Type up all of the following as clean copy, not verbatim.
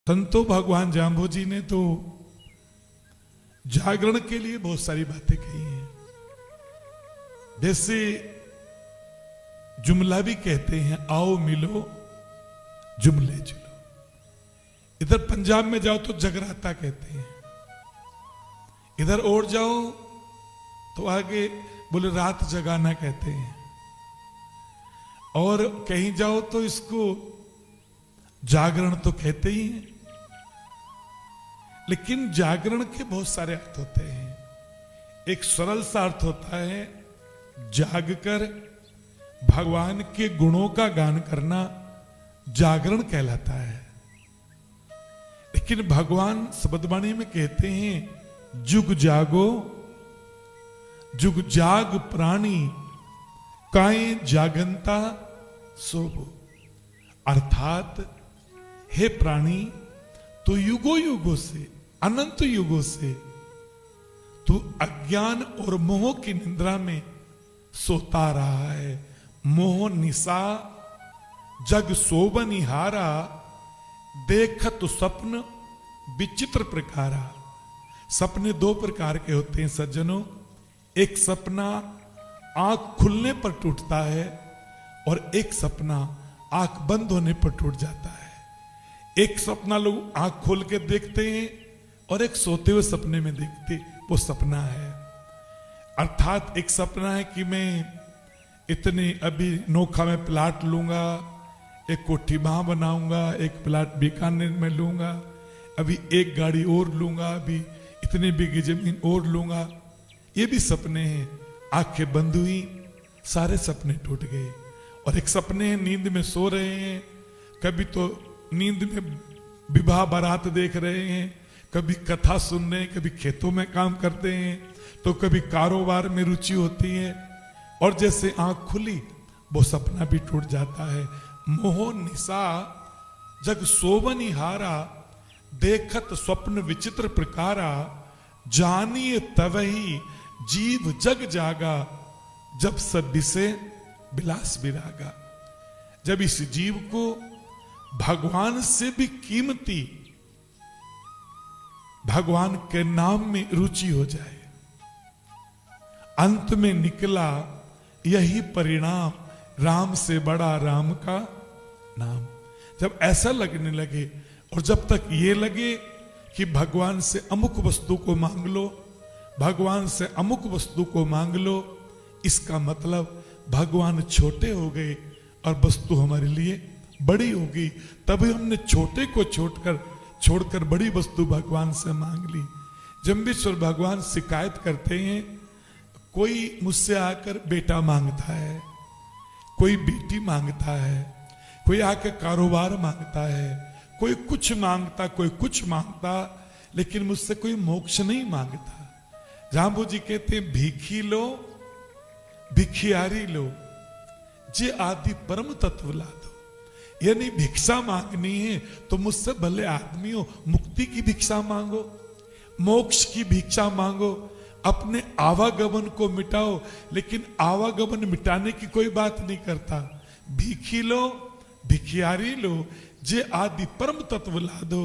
तंतो भगवान जाम्बोजी ने तो जागरण के लिए बहुत सारी बातें कही हैं। जैसे जुमला भी कहते हैं, आओ मिलो जुमले जुलो। इधर पंजाब में जाओ तो जगराता कहते हैं, इधर और जाओ तो आगे बोले रात जगाना कहते हैं, और कहीं जाओ तो इसको जागरण तो कहते ही हैं। लेकिन जागरण के बहुत सारे अर्थ होते हैं। एक सरल सा अर्थ होता है, जागकर भगवान के गुणों का गान करना जागरण कहलाता है। लेकिन भगवान शब्दवाणी में कहते हैं, जुग जागो जुग जाग प्राणी काए जागंता सोबो। अर्थात हे प्राणी, तो युगों युगों से, अनंत युगों से तू अज्ञान और मोह की निद्रा में सोता रहा है। मोह निशा जग सोबनिहारा, देखत स्वप्न विचित्र प्रकारा। सपने दो प्रकार के होते हैं सज्जनों। एक सपना आंख खुलने पर टूटता है और एक सपना आंख बंद होने पर टूट जाता है। एक सपना लोग आंख खोल के देखते हैं और एक सोते हुए सपने में देखते, वो सपना है। अर्थात एक सपना है कि मैं इतने अभी नोखा में प्लाट लूंगा, एक कोठी वहां बनाऊंगा, एक प्लाट बीकानेर में लूंगा, अभी एक गाड़ी और लूंगा, अभी इतनी बिगी जमीन और लूंगा। ये भी सपने हैं। आंखें बंद हुई, सारे सपने टूट गए। और एक सपने हैं नींद में सो रहे हैं, कभी तो नींद में विवाह बारात देख रहे हैं, कभी कथा सुन रहे हैं, कभी खेतों में काम करते हैं, तो कभी कारोबार में रुचि होती है। और जैसे आंख खुली वो सपना भी टूट जाता है। मोह निशा जग सोबनिहारा, देखत स्वप्न विचित्र प्रकारा। जानिए तवही जीव जग जागा, जब सब विषय विलास विरागा। जब इस जीव को भगवान से भी कीमती भगवान के नाम में रुचि हो जाए, अंत में निकला यही परिणाम, राम से बड़ा राम का नाम। जब ऐसा लगने लगे, और जब तक ये लगे कि भगवान से अमुक वस्तु को मांग लो, भगवान से अमुक वस्तु को मांग लो, इसका मतलब भगवान छोटे हो गए और वस्तु हमारे लिए बड़ी हो गई। तभी हमने छोटे को छोड़कर बड़ी वस्तु भगवान से मांग ली। जम्बेश्वर भगवान शिकायत करते हैं, कोई मुझसे आकर बेटा मांगता है, कोई बेटी मांगता है, कोई आकर कारोबार मांगता है, कोई कुछ मांगता, कोई कुछ मांगता, लेकिन मुझसे कोई मोक्ष नहीं मांगता। जाम्बू जी कहते हैं, भीखी लो भिखियारी लो, जे आदि परम तत्व ला दो। यानी भिक्षा मांगनी है तो मुझसे भले आदमी हो, मुक्ति की भिक्षा मांगो, मोक्ष की भिक्षा मांगो, अपने आवागमन को मिटाओ। लेकिन आवागमन मिटाने की कोई बात नहीं करता। भीखी लो भिखियारी लो, जे आदि परम तत्व ला दो।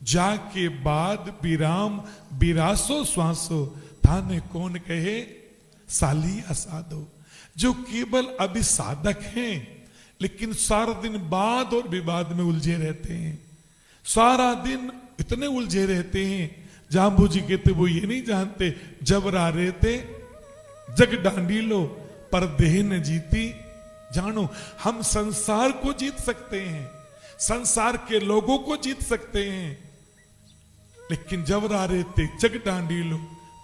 जाके बाद विराम विरासो श्वासो, थाने कौन कहे सालिया साधो। जो केवल अभी साधक हैं, लेकिन सारा दिन वाद और विवाद में उलझे रहते हैं, सारा दिन इतने उलझे रहते हैं। जाम्बू जी कहते वो ये नहीं जानते, जब रा रहते जग डांडी लो, पर देह न जीती जानो। हम संसार को जीत सकते हैं, संसार के लोगों को जीत सकते हैं, लेकिन जब रा रहते जग डांडी लो,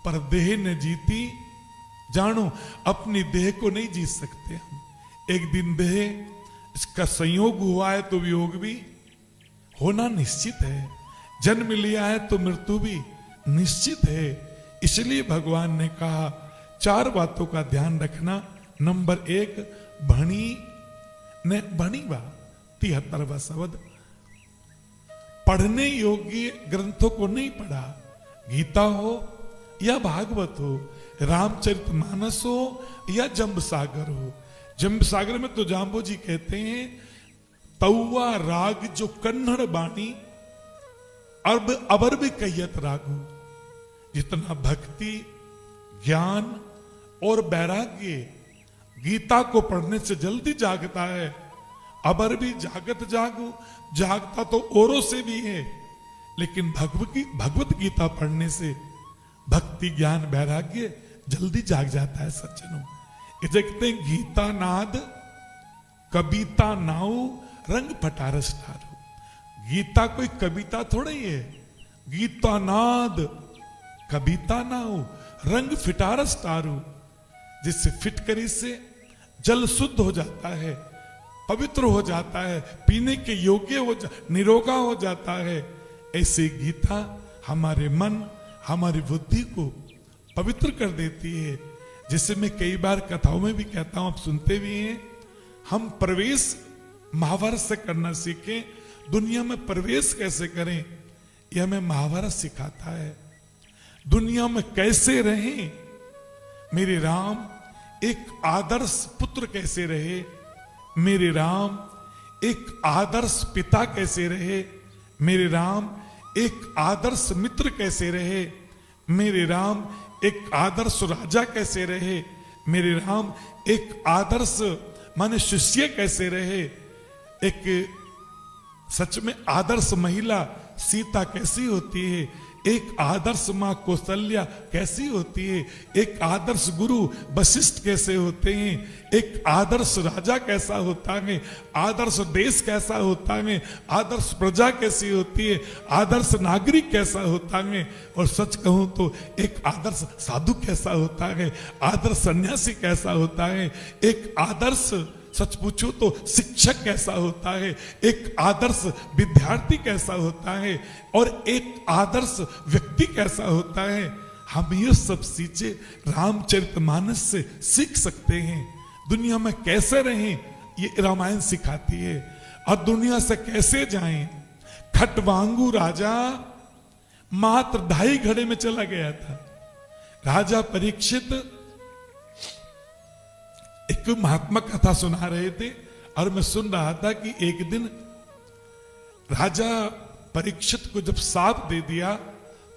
पर देह न जीती जानो। अपनी देह को नहीं जीत सकते हम। एक दिन देह इसका संयोग हुआ है तो वियोग भी होना निश्चित है, जन्म लिया है तो मृत्यु भी निश्चित है। इसलिए भगवान ने कहा, चार बातों का ध्यान रखना। नंबर 1, भणी ने भणीवा 73वां शब्द, पढ़ने योग्य ग्रंथों को नहीं पढ़ा। गीता हो या भागवत हो, रामचरितमानस हो या जंबसागर हो। जंबसागर में तो जाम्बो जी कहते हैं, तौवा राग जो कन्नड़ बाणी अब अबर भी कहियत रागु। जितना भक्ति, ज्ञान और वैराग्य गीता को पढ़ने से जल्दी जागता है, अबर भी जागत जागू। जागता तो औरों से भी है, लेकिन भगवत गीता पढ़ने से भक्ति, ज्ञान, वैराग्य जल्दी जाग जाता है सज्जनों। ये देखते हैं गीता नाद कविता नाऊ रंग फटारस तारू। गीता कोई कविता थोड़ा ही है, गीता नाद कविता नाऊ रंग फिटारस तारू। जिससे फिटकरी से जल शुद्ध हो जाता है, पवित्र हो जाता है, पीने के योग्य निरोगा हो जाता है। ऐसे गीता हमारे मन, हमारी बुद्धि को पवित्र कर देती है। जिसे मैं कई बार कथाओं में भी कहता हूं, आप सुनते भी हैं। हम प्रवेश महाभारत से करना सीखें, दुनिया में प्रवेश कैसे करें यह हमें महाभारत सिखाता है। दुनिया में कैसे रहें, मेरे राम एक आदर्श पुत्र कैसे रहे, मेरे राम एक आदर्श पिता कैसे रहे, मेरे राम एक आदर्श मित्र कैसे रहे, मेरे राम एक आदर्श राजा कैसे रहे, मेरे राम एक आदर्श माने शिष्य कैसे रहे, एक सच में आदर्श महिला सीता कैसी होती है, एक आदर्श मां कौशल्या कैसी होती है, एक आदर्श गुरु वशिष्ठ कैसे होते हैं, एक आदर्श राजा कैसा होता है, आदर्श देश कैसा होता है, आदर्श प्रजा कैसी होती है, आदर्श नागरिक कैसा होता है, और सच कहूं तो एक आदर्श साधु कैसा होता है, आदर्श सन्यासी कैसा होता है, एक आदर्श सच पूछो तो शिक्षक कैसा होता है, एक आदर्श विद्यार्थी कैसा होता है, और एक आदर्श व्यक्ति कैसा होता है। हम ये सब चीजें रामचरितमानस से सीख सकते हैं। दुनिया में कैसे रहें ये रामायण सिखाती है, और दुनिया से कैसे जाएं। खटवांगू राजा मात्र 2.5 घड़े में चला गया था। राजा परीक्षित एक महात्मा कथा सुना रहे थे, और मैं सुन रहा था कि एक दिन राजा परीक्षित को जब साप दे दिया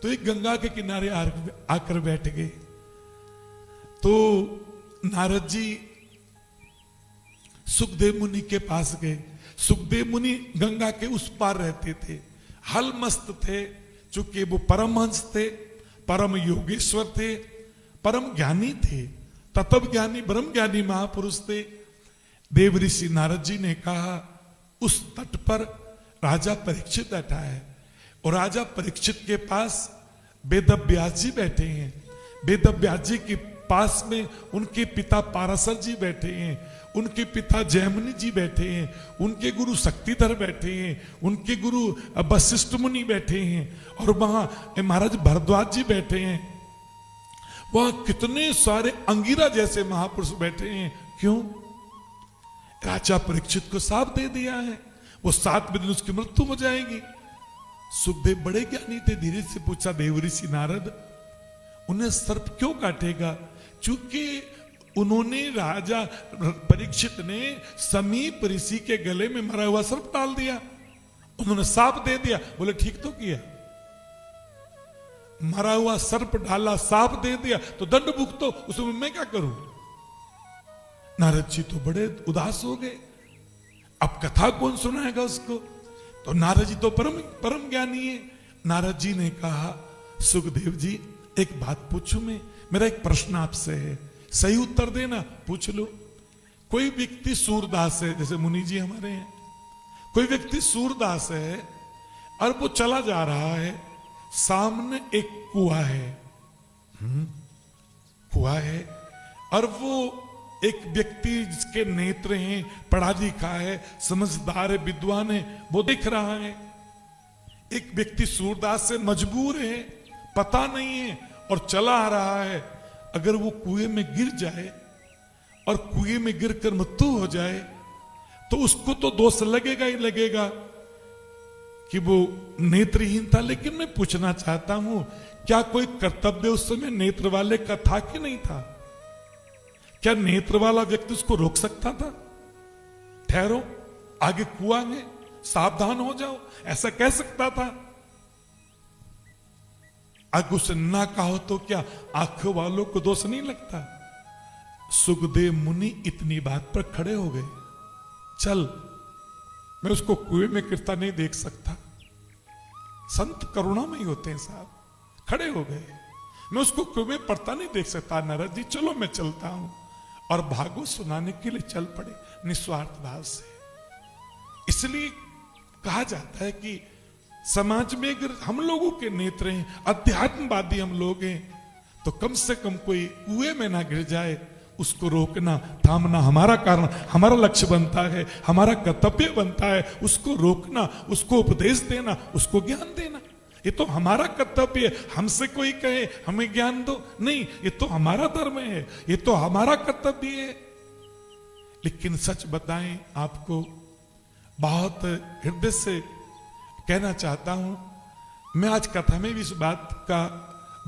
तो एक गंगा के किनारे आकर बैठ गए। तो नारद जी सुखदेव मुनि के पास गए। सुखदेव मुनि गंगा के उस पार रहते थे, हलमस्त थे, चूंकि वो परमहंस थे, परम योगेश्वर थे, परम ज्ञानी थे, तत्व ज्ञानी ब्रह्म ज्ञानी महापुरुष थे। देव ऋषि नारद जी ने कहा उस तट पर राजा परीक्षित बैठा है, और राजा परीक्षित के पास वेदव्यास जी बैठे हैं। वेदव्यास जी के पास में उनके पिता पाराशर जी बैठे हैं, उनके पिता जैमिनी जी बैठे हैं, उनके गुरु शक्तिधर बैठे हैं, उनके गुरु वशिष्ठ मुनि बैठे हैं, और वहां महाराज भरद्वाज जी बैठे हैं। वहां कितने सारे अंगिरा जैसे महापुरुष बैठे हैं। क्यों? राजा परीक्षित को साप दे दिया है, वो 7 दिन उसकी मृत्यु हो जाएगी। सुखदेव बड़े ज्ञानी थे, धीरे से पूछा देव ऋषि नारद उन्हें सर्प क्यों काटेगा? चूंकि उन्होंने राजा परीक्षित ने समीप ऋषि के गले में मरा हुआ सर्प डाल दिया, उन्होंने साप दे दिया। बोले ठीक तो किया, मरा हुआ सर्प डाला, साप दे दिया तो दंड भुगतो, उसमें मैं क्या करूं? नारद जी तो बड़े उदास हो गए, अब कथा कौन सुनाएगा उसको? तो नारद जी तो परम ज्ञानी है। नारद जी ने कहा सुखदेव जी एक बात पूछूं मैं, मेरा एक प्रश्न आपसे है, सही उत्तर देना, पूछ लो। कोई व्यक्ति सूरदास है, जैसे मुनि जी हमारे हैं, कोई व्यक्ति सूरदास है और वो चला जा रहा है, सामने एक कुआं है, कुआं है, और वो एक व्यक्ति जिसके नेत्र हैं, पढ़ा लिखा है, समझदार है, विद्वान है, वो देख रहा है। एक व्यक्ति सूरदास से मजबूर है, पता नहीं है और चला आ रहा है। अगर वो कुएं में गिर जाए और कुएं में गिरकर मृत्यु हो जाए तो उसको तो दोष लगेगा ही लगेगा कि वो नेत्रहीन था। लेकिन मैं पूछना चाहता हूं, क्या कोई कर्तव्य उस समय नेत्र वाले का था कि नहीं था? क्या नेत्र वाला व्यक्ति उसको रोक सकता था? ठहरो, आगे कुआं है, सावधान हो जाओ, ऐसा कह सकता था? अगर उसे ना कहो तो क्या आंखों वालों को दोष नहीं लगता? सुखदेव मुनि इतनी बात पर खड़े हो गए। चल, मैं उसको कुएं में गिरता नहीं देख सकता। संत करुणामयी होते हैं साहब। खड़े हो गए। मैं उसको कुएं में पड़ता नहीं देख सकता। नारद जी चलो मैं चलता हूं। और भागवत सुनाने के लिए चल पड़े निस्वार्थ भाव से। इसलिए कहा जाता है कि समाज में अगर हम लोगों के नेत्र हैं, अध्यात्मवादी हम लोग हैं, तो कम से कम कोई कुएं में ना गिर जाए, उसको रोकना थामना हमारा कारण, हमारा लक्ष्य बनता है, हमारा कर्तव्य बनता है। उसको रोकना, उसको उपदेश देना, उसको ज्ञान देना, ये तो हमारा कर्तव्य है। हमसे कोई कहे हमें ज्ञान दो, नहीं, ये तो हमारा धर्म है, ये तो हमारा कर्तव्य है। लेकिन सच बताएं आपको, बहुत हृदय से कहना चाहता हूं, मैं आज कथा में भी इस बात का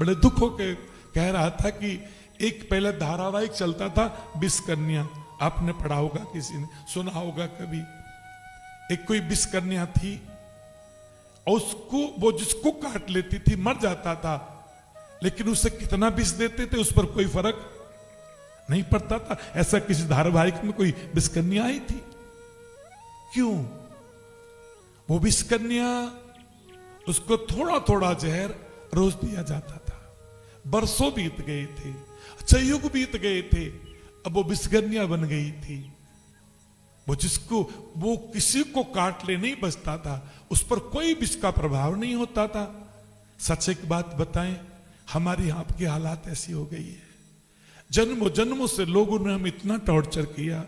बड़े दुख होकर कह रहा था कि एक पहले धारावाहिक चलता था विषकन्या, आपने पढ़ा होगा, किसी ने सुना होगा कभी। एक कोई विषकन्या थी, और उसको वो जिसको काट लेती थी मर जाता था, लेकिन उसे कितना विष देते थे उस पर कोई फर्क नहीं पड़ता था। ऐसा किसी धारावाहिक में कोई विषकन्या आई थी? क्यों? वो विषकन्या, उसको थोड़ा थोड़ा जहर रोज दिया जाता था। बरसों बीत गए थे, अच्छा युग बीत गए थे, अब वो विषकन्या बन गई थी। वो जिसको वो किसी को काट ले नहीं बचता था, उस पर कोई विष का प्रभाव नहीं होता था। सच एक बात बताएं, हमारी आपकी हालात ऐसी हो गई है। जन्मों जन्मों से लोगों ने हम इतना टॉर्चर किया,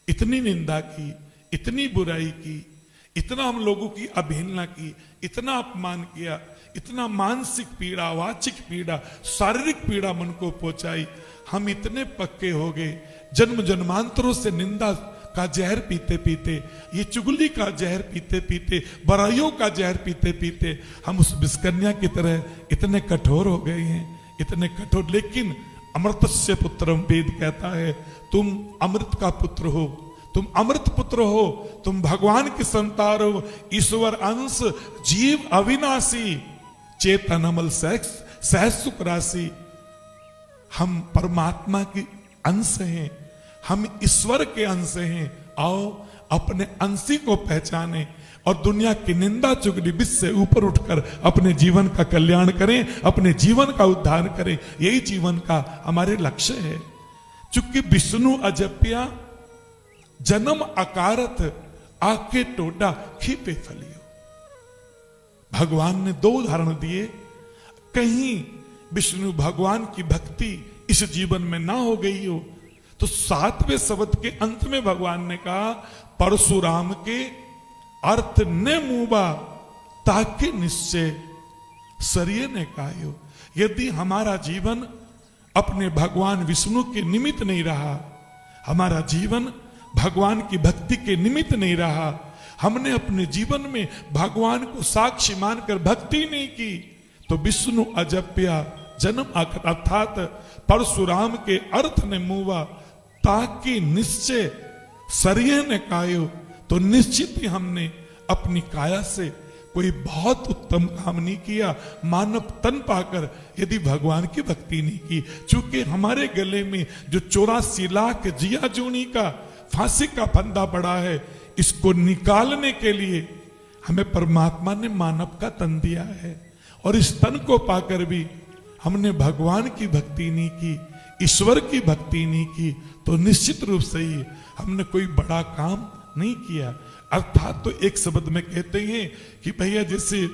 इतनी निंदा की, इतनी बुराई की, इतना हम लोगों की अवहेलना की, इतना अपमान किया, इतना मानसिक पीड़ा, वाचिक पीड़ा, शारीरिक पीड़ा मन को पहुंचाई। हम इतने पक्के हो गए, जन्म जन्मांतरों से निंदा का जहर पीते पीते, ये चुगली का जहर पीते पीते, बुराइयों का जहर पीते पीते हम उस विषकन्या की तरह इतने कठोर हो गए हैं, इतने कठोर। लेकिन अमृतस्य पुत्रम, वेद कहता है तुम अमृत का पुत्र हो, तुम अमृत पुत्र हो, तुम भगवान की संतान हो, ईश्वर अंश, जीव अविनाशी, चेतन अमल सहज सुख राशि। हम परमात्मा की अंश हैं, हम ईश्वर के अंश हैं। आओ अपने अंशी को पहचाने और दुनिया की निंदा चुगली विष से ऊपर उठकर अपने जीवन का कल्याण करें, अपने जीवन का उद्धार करें। यही जीवन का हमारे लक्ष्य है। चूंकि विष्णु अजप्या जन्म अकारत, आके टोटा खीपे फलियो। भगवान ने दो उदाहरण दिए। कहीं विष्णु भगवान की भक्ति इस जीवन में ना हो गई हो, तो 7वें शब्द के अंत में भगवान ने कहा परशुराम के अर्थ ने मुबा ताके निश्चय सरिये ने कायो। यदि हमारा जीवन अपने भगवान विष्णु के निमित्त नहीं रहा, हमारा जीवन भगवान की भक्ति के निमित्त नहीं रहा, हमने अपने जीवन में भगवान को साक्षी मानकर भक्ति नहीं की, तो विष्णु अजप्या जन्म अर्थात परशुराम के अर्थ ने मुवा ताकि निश्चय सरिये ने कायो। तो निश्चित ही हमने अपनी काया से कोई बहुत उत्तम काम नहीं किया, मानव तन पाकर यदि भगवान की भक्ति नहीं की। चूंकि हमारे गले में जो 84 लाख जिया जूनी का फांसी का फंदा पड़ा है, इसको निकालने के लिए हमें परमात्मा ने मानव का तन दिया है, और इस तन को पाकर भी हमने भगवान की भक्ति नहीं की, ईश्वर की भक्ति नहीं की, तो निश्चित रूप से ही हमने कोई बड़ा काम नहीं किया। अर्थात तो एक शब्द में कहते हैं कि भैया जैसे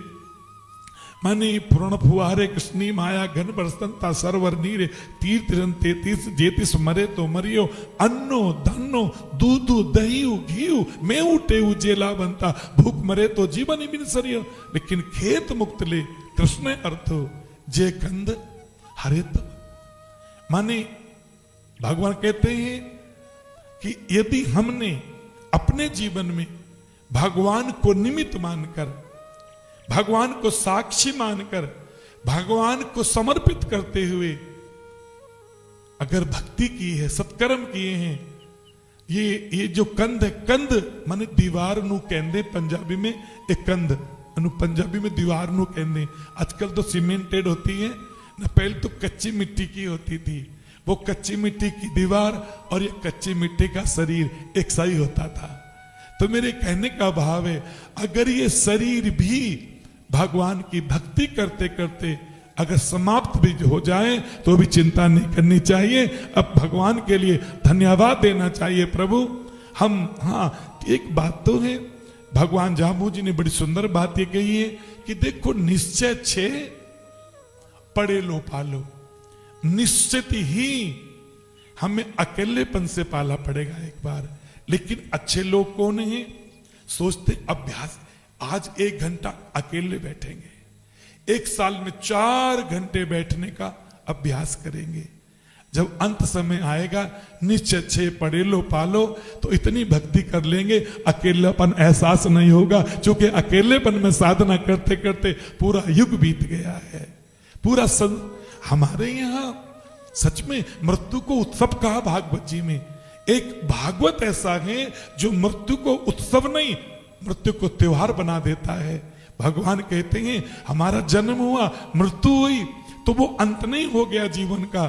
माने पूर्ण फुहारे कृष्णी माया घन बरसंता सरवर नीरे तीर तिरंते तीस जेतिस मरे तो मरियो अन्नो धन्नो दूधु दहीउ घीउ मैं उठे जेला बनता भूख मरे तो जीवन ही बिन सरियो। लेकिन खेत मुक्त ले कृष्ण अर्थो जे कंद हरे तो। माने भगवान कहते हैं कि यदि हमने अपने जीवन में भगवान को निमित्त मानकर, भगवान को साक्षी मानकर, भगवान को समर्पित करते हुए अगर भक्ति की है, सत्कर्म किए हैं, ये जो कंद है, कंद माने दीवार नू कहंदे पंजाबी में एक कंद, पंजाबी में दीवार नू कहते, आजकल तो सीमेंटेड होती है ना, पहले तो कच्ची मिट्टी की होती थी। वो कच्ची मिट्टी की दीवार और ये कच्ची मिट्टी का शरीर एक सही होता था। तो मेरे कहने का भाव है, अगर ये शरीर भी भगवान की भक्ति करते करते अगर समाप्त भी हो जाए तो भी चिंता नहीं करनी चाहिए। अब भगवान के लिए धन्यवाद देना चाहिए, प्रभु हम। हाँ, एक बात तो है, भगवान जाम्बू जी ने बड़ी सुंदर बात ये कही है कि देखो, निश्चय छे पड़े लो पालो, निश्चित ही हमें अकेलेपन से पाला पड़ेगा एक बार। लेकिन अच्छे लोग कौन हैं? सोचते अभ्यास, आज 1 घंटा अकेले बैठेंगे, 1 साल में 4 घंटे बैठने का अभ्यास करेंगे। जब अंत समय आएगा, निश्चय छे पड़े लो पालो, तो इतनी भक्ति कर लेंगे अकेलापन एहसास नहीं होगा। क्योंकि अकेलेपन में साधना करते करते पूरा युग बीत गया है, पूरा हमारे यहाँ सच में मृत्यु को उत्सव कहा भागवत जी में। एक भागवत ऐसा है जो मृत्यु को उत्सव नहीं, मृत्यु को त्योहार बना देता है। भगवान कहते हैं हमारा जन्म हुआ, मृत्यु हुई, तो वो अंत नहीं हो गया जीवन का,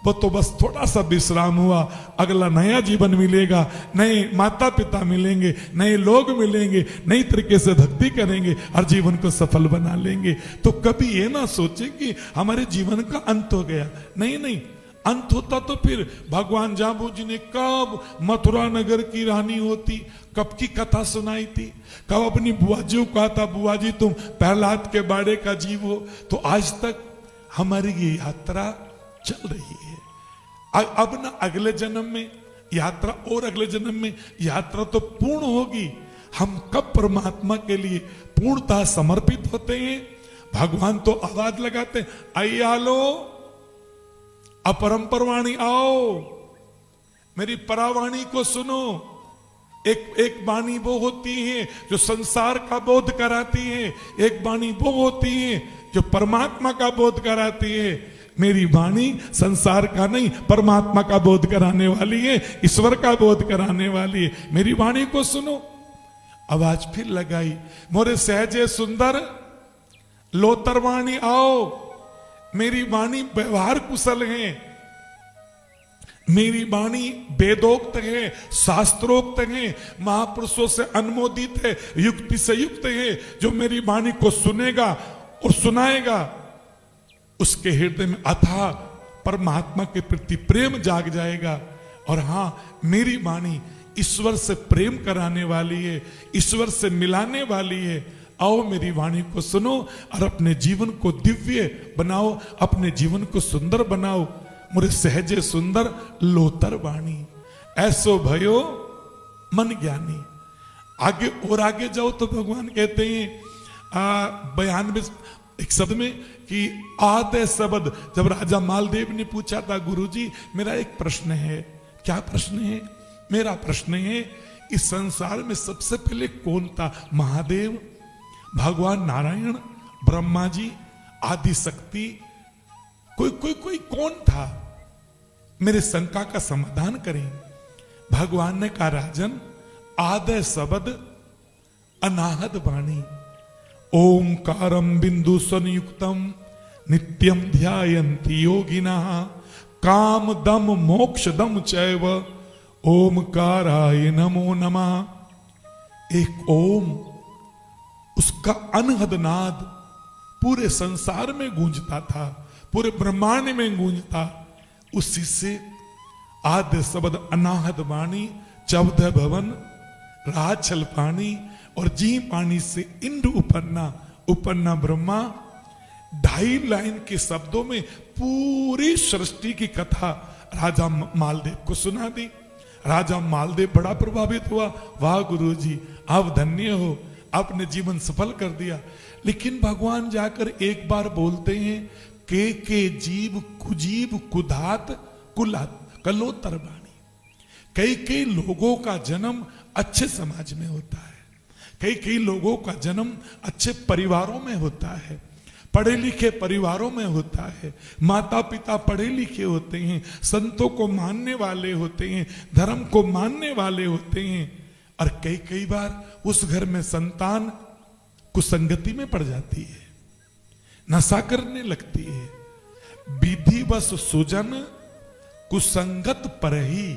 वो तो बस थोड़ा सा विश्राम हुआ। अगला नया जीवन मिलेगा, नए माता पिता मिलेंगे, नए लोग मिलेंगे, नई तरीके से भक्ति करेंगे और जीवन को सफल बना लेंगे। तो कभी ये ना सोचे कि हमारे जीवन का अंत हो गया। नहीं नहीं, अंत होता तो फिर भगवान जाम्बू जी ने कब मथुरा नगर की रानी होती, कब की कथा सुनाई थी, कब अपनी बुआ जी को कहा था, बुआ जी तुम प्रहलाद के बाड़े का जीव हो। तो आज तक हमारी ये यात्रा चल रही है। अब ना अगले जन्म में यात्रा, और अगले जन्म में यात्रा तो पूर्ण होगी। हम कब परमात्मा के लिए पूर्णतः समर्पित होते हैं? भगवान तो आवाज लगाते हैं, आइया लो अपरंपर वाणी आओ, मेरी परावाणी को सुनो। एक वाणी वो होती है जो संसार का बोध कराती है, एक वाणी वो होती है जो परमात्मा का बोध कराती है। मेरी वाणी संसार का नहीं, परमात्मा का बोध कराने वाली है, ईश्वर का बोध कराने वाली है। मेरी वाणी को सुनो। आवाज फिर लगाई, मोरे सहजे सुंदर लोतर वाणी आओ, मेरी वाणी व्यवहार कुशल है, मेरी वाणी वेदोक्त है, शास्त्रोक्त है, महापुरुषों से अनुमोदित है, युक्ति से युक्त है। जो मेरी वाणी को सुनेगा और सुनाएगा, उसके हृदय में अथाह परमात्मा के प्रति प्रेम जाग जाएगा। और हाँ, मेरी वाणी ईश्वर से प्रेम कराने वाली है, ईश्वर से मिलाने वाली है। आओ मेरी वाणी को सुनो और अपने जीवन को दिव्य बनाओ, अपने जीवन को सुंदर बनाओ। मुरे सहजे सुंदर लोतर वाणी, ऐसो भयो मन ज्ञानी। आगे और आगे जाओ तो भगवान कहते हैं 92 एक शब्द में कि आदे शब्द। जब राजा मालदेव ने पूछा था, गुरुजी मेरा एक प्रश्न है। क्या प्रश्न है? मेरा प्रश्न है, इस संसार में सबसे पहले कौन था? महादेव, भगवान नारायण, ब्रह्मा जी, आदि शक्ति, कोई कौन था? मेरे शंका का समाधान करें। भगवान ने कहा, राजन आदय शब्द अनाहद वाणी, ओंकारम बिंदु संयुक्तम नित्यम ध्यायन्ति योगिना, काम दम मोक्ष दम चैव ओमकाराय नमो नमः। एक ओम, उसका अनहद नाद पूरे संसार में गूंजता था, पूरे ब्रह्मांड में गूंजता। उसी से आद्य शब्द अनाहद वाणी, 14 भवन, राजल पानी और जी पानी से इंद्र उपन्ना, उपन्ना ब्रह्मा। 2.5 लाइन के शब्दों में पूरी सृष्टि की कथा राजा मालदेव को सुना दी। राजा मालदेव बड़ा प्रभावित हुआ, वाह गुरुजी आप धन्य हो, आपने जीवन सफल कर दिया। लेकिन भगवान जाकर एक बार बोलते हैं, के जीव कुजीव कुधात कुलात कलोतर वाणी। कई लोगों का जन्म अच्छे समाज में होता है, कई लोगों का जन्म अच्छे परिवारों में होता है, पढ़े लिखे परिवारों में होता है, माता पिता पढ़े लिखे होते हैं, संतों को मानने वाले होते हैं, धर्म को मानने वाले होते हैं। और कई बार उस घर में संतान कुसंगति में पड़ जाती है, नशा करने लगती है। विधि बस सुजन कुसंगत पर ही,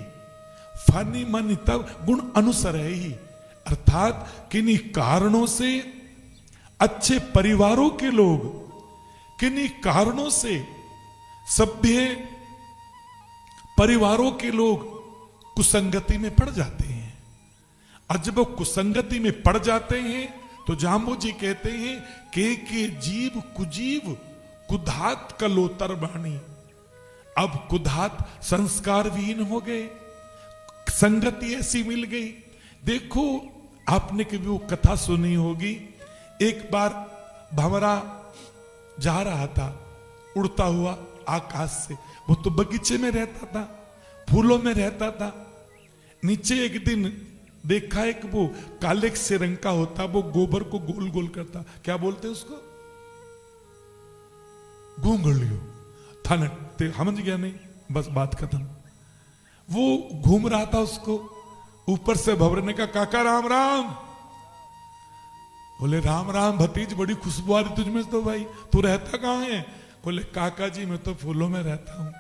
फनी मन तब गुण अनुसर ही। अर्थात किन्हीं कारणों से अच्छे परिवारों के लोग, किन्हीं कारणों से सभ्य परिवारों के लोग कुसंगति में पड़ जाते हैं। और जब वो कुसंगति में पड़ जाते हैं तो जाम्बू जी कहते हैं के जीव कुजीव कुधात कलोतर बाणी। अब कुधात संस्कार विहीन हो गए, संगति ऐसी मिल गई। देखो, आपने कभी वो कथा सुनी होगी, एक बार भंवरा जा रहा था उड़ता हुआ आकाश से। वो तो बगीचे में रहता था, फूलों में रहता था। नीचे एक दिन देखा एक वो काले से रंग का होता, वो गोबर को गोल गोल करता, क्या बोलते हैं उसको, घूंघलियो था न, समझ गया नहीं, बस बात खत्म। वो घूम रहा था, उसको ऊपर से भंवरे ने कहा काका राम राम। बोले राम राम भतीज, बड़ी खुशबू आ रही तुझमें तो भाई, तू रहता कहां है? बोले काका जी मैं तो फूलों में रहता हूं।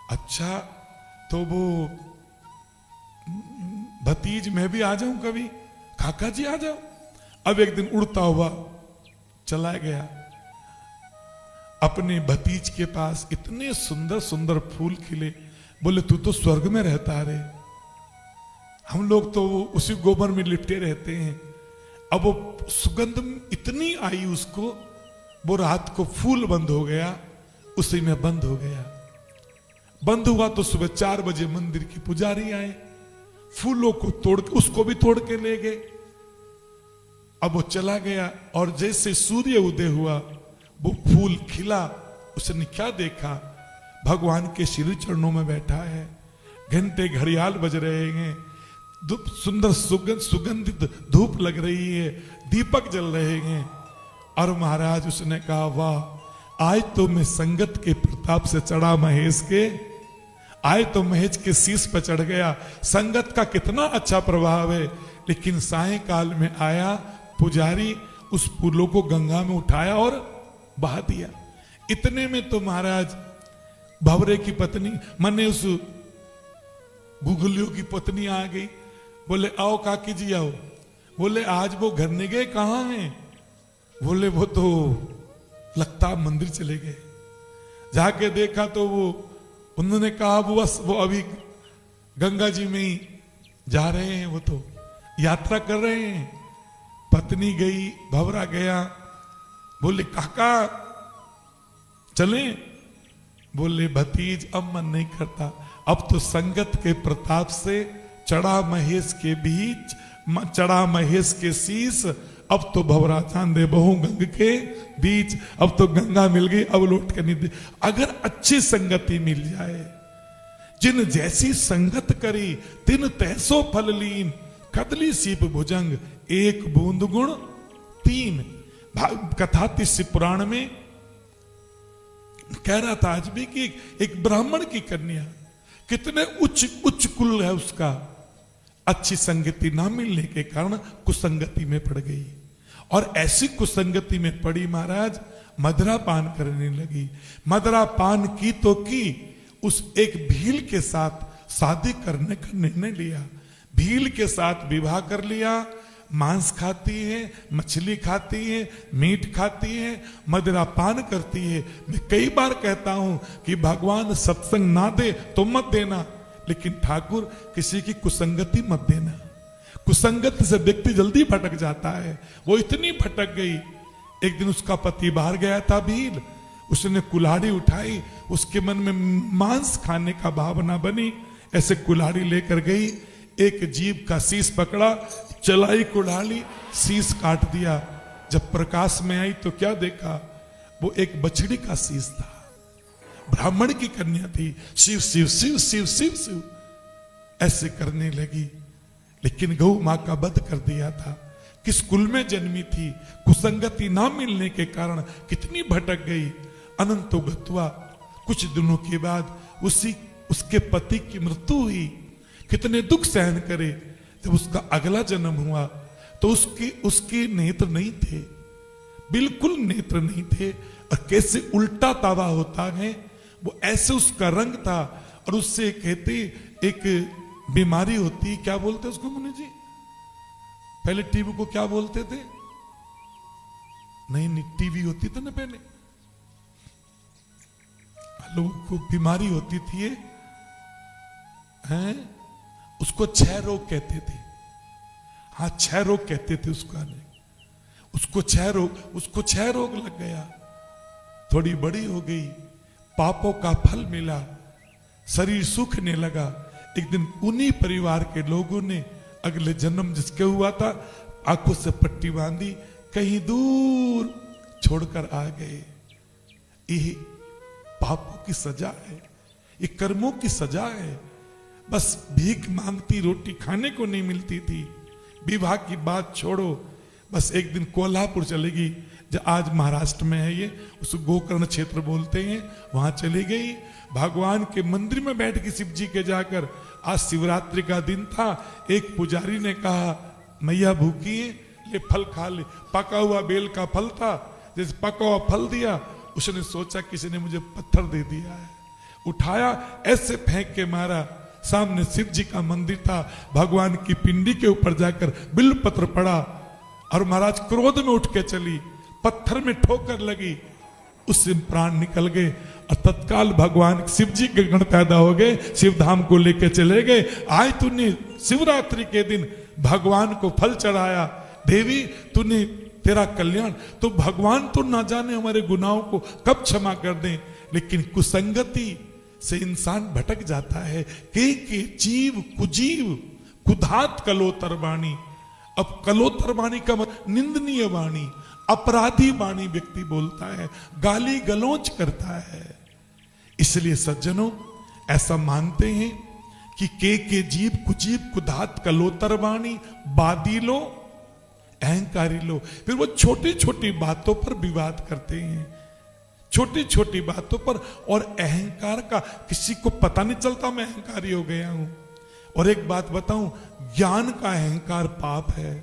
अच्छा, तो वो भतीज मैं भी आ जाऊं कभी? काका जी आ जाओ। अब एक दिन उड़ता हुआ चला गया अपने भतीज के पास, इतने सुंदर सुंदर फूल खिले। बोले तू तो स्वर्ग में रहता रे, हम लोग तो उसी गोबर में लिपटे रहते हैं। अब वो सुगंध इतनी आई उसको, वो रात को फूल बंद हो गया, उसी में बंद हो गया। बंद हुआ तो सुबह 4 बजे मंदिर की पुजारी आए, फूलों को तोड़ के, उसको भी तोड़ के ले गए। अब वो चला गया और जैसे सूर्य उदय हुआ वो फूल खिला। उसने क्या देखा, भगवान के श्री चरणों में बैठा है, घंटे घड़ियाल बज रहे हैं, सुंदर सुगंधित धूप लग रही है, दीपक जल रहे हैं। और महाराज उसने कहा वाह, आज तो मैं संगत के प्रताप से चढ़ा महेश के, आज तो महेश के शीश पर चढ़ गया। संगत का कितना अच्छा प्रभाव है। लेकिन सायंकाल में आया पुजारी, उस फूलों को गंगा में उठाया और बहा दिया। इतने में तो महाराज भंवरे की पत्नी, माने उस गुगलियों की पत्नी आ गई। बोले आओ काकी जी आओ। बोले आज वो घर नहीं गए, कहां हैं? बोले वो तो लगता मंदिर चले गए। जाके देखा तो वो, उन्होंने कहा वो अभी गंगा जी में ही जा रहे हैं, वो तो यात्रा कर रहे हैं। पत्नी गई, भंवरा गया। बोले काका चलें? बोले भतीज अब मन नहीं करता, अब तो संगत के प्रताप से चढ़ा महेश के बीच, चढ़ा महेश के शीश, अब तो भंवरा चांदे बहु गंग के बीच, अब तो गंगा मिल गई, अब लौट कर नहीं दे। अगर अच्छी संगति मिल जाए, जिन जैसी संगत करी तिन तैसो फल लीन, कदली सीप भुजंग एक बूंद गुण 3। कथा 30 पुराण में कह रहा था आज भी कि एक ब्राह्मण की कन्या, कितने उच्च कुल है उसका, अच्छी संगति ना मिलने के कारण कुसंगति में पड़ गई। और ऐसी कुसंगति में पड़ी महाराज, मदरा पान करने लगी। मदरा पान की तो की, उस एक भील के साथ शादी करने का निर्णय लिया। भील के साथ विवाह कर लिया। मांस खाती है, मछली खाती है, मीट खाती है, मदिरा पान करती है। मैं कई बार कहता हूं कि भगवान सत्संग ना दे तो मत देना, लेकिन ठाकुर किसी की कुसंगति मत देना। कुसंगत से व्यक्ति जल्दी भटक जाता है। वो इतनी भटक गई, एक दिन उसका पति बाहर गया था भील, उसने कुल्हाड़ी उठाई, उसके मन में मांस खाने का भावना बनी, ऐसे कुल्हाड़ी लेकर गई, एक जीव का शीश पकड़ा, चलाई कुल्हाड़ी, शीश काट दिया। जब प्रकाश में आई तो क्या देखा, वो एक बछड़ी का शीश था। ब्राह्मण की कन्या थी, शिव शिव शिव शिव शिव शिव ऐसे करने लगी। लेकिन गौ मां का वध कर दिया था। किस कुल में जन्मी थी, कुसंगति ना मिलने के कारण कितनी भटक गई। अनंतो गत्वा, कुछ दिनों के बाद उसके पति की मृत्यु हुई। कितने दुख सहन करे। जब उसका अगला जन्म हुआ तो उसके नेत्र नहीं थे, बिल्कुल नेत्र नहीं थे, और कैसे उल्टा तावा होता है वो ऐसे उसका रंग था। और उससे कहते एक बीमारी होती, क्या बोलते उसको मुनि जी? पहले टीबी को क्या बोलते थे? नहीं टीबी होती थी ना पहले, लोगों को बीमारी होती थी ये, हैं? उसको क्षय रोग कहते थे। हाँ, क्षय रोग कहते थे उसको क्षय रोग लग गया, थोड़ी बड़ी हो गई, पापों का फल मिला, शरीर सूखने लगा। एक दिन उन्हीं परिवार के लोगों ने अगले जन्म जिसके हुआ था, आंखों से पट्टी बांधी, कहीं दूर छोड़कर आ गए। ये पापों की सजा है, ये कर्मों की सजा है। बस भीख मांगती, रोटी खाने को नहीं मिलती थी। विवाह की बात छोड़ो, बस एक दिन कोल्हापुर चलेगी, जो आज महाराष्ट्र में है, ये उस गोकर्ण क्षेत्र बोलते हैं, वहां चली गई। भगवान के मंदिर में बैठ के शिव जी के जाकर, आज शिवरात्रि का दिन था, एक पुजारी ने कहा मैया भूखी है, ले फल खा ले। पका हुआ बेल का फल था, जैसे पका हुआ फल दिया, उसने सोचा किसी ने मुझे पत्थर दे दिया है, उठाया ऐसे फेंक के मारा। सामने शिव जी का मंदिर था, भगवान की पिंडी के ऊपर जाकर बिल्व पत्र पड़ा, और महाराज क्रोध में उठ के चली, पत्थर में ठोकर लगी, उससे प्राण निकल गए। और तत्काल भगवान शिव जी के गण पैदा हो गए, शिव धाम को लेके चले गए। आज तूने शिवरात्रि के दिन भगवान को फल चढ़ाया, देवी तूने तेरा कल्याण, तो भगवान तो ना जाने हमारे गुनाहों को कब क्षमा कर दें। लेकिन कुसंगति से इंसान भटक जाता है। के जीव कुजीव कुधात कलोतर वाणी। अब कलोतर वाणी का मतलब निंदनीय वाणी, अपराधी वाणी व्यक्ति बोलता है, गाली गलौज करता है। इसलिए सज्जनों ऐसा मानते हैं कि के जीव कुजीव कुधात कलोतर वाणी, बादी लो अहंकारी लो। फिर वो छोटी छोटी बातों पर विवाद करते हैं, छोटी छोटी बातों पर। और अहंकार का किसी को पता नहीं चलता मैं अहंकारी हो गया हूं। और एक बात बताऊं, ज्ञान का अहंकार पाप है।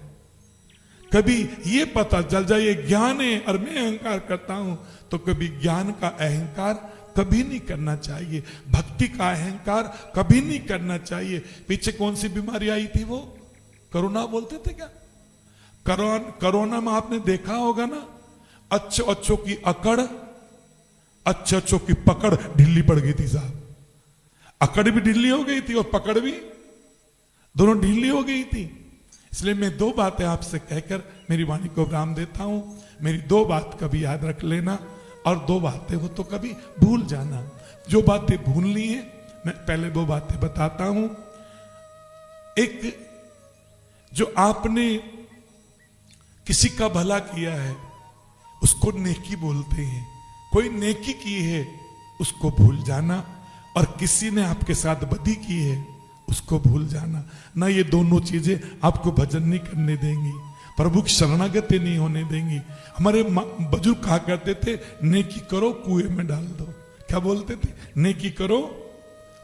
कभी ये पता चल जाए ये ज्ञान है और मैं अहंकार करता हूं, तो कभी ज्ञान का अहंकार कभी नहीं करना चाहिए, भक्ति का अहंकार कभी नहीं करना चाहिए। पीछे कौन सी बीमारी आई थी, वो कोरोना बोलते थे क्या? कोरोना में आपने देखा होगा ना, अच्छो अच्छों की अकड़, अच्छो अच्छों की पकड़ ढीली पड़ गई थी साहब। अकड़ भी ढीली हो गई थी और पकड़ भी, दोनों ढीली हो गई थी। इसलिए मैं दो बातें आपसे कहकर मेरी वाणी को विराम देता हूं। मेरी दो बात कभी याद रख लेना, और दो बातें हो तो कभी भूल जाना। जो बातें भूलनी है मैं पहले वो बातें बताता हूं। एक, जो आपने किसी का भला किया है उसको नेकी बोलते हैं, कोई नेकी की है उसको भूल जाना, और किसी ने आपके साथ बदी की है उसको भूल जाना। ना ये दोनों चीजें आपको भजन नहीं करने देंगी, प्रभु की शरणागति नहीं होने देंगी। हमारे बुजुर्ग कहा करते थे, नेकी करो कुएं में डाल दो। क्या बोलते थे? नेकी करो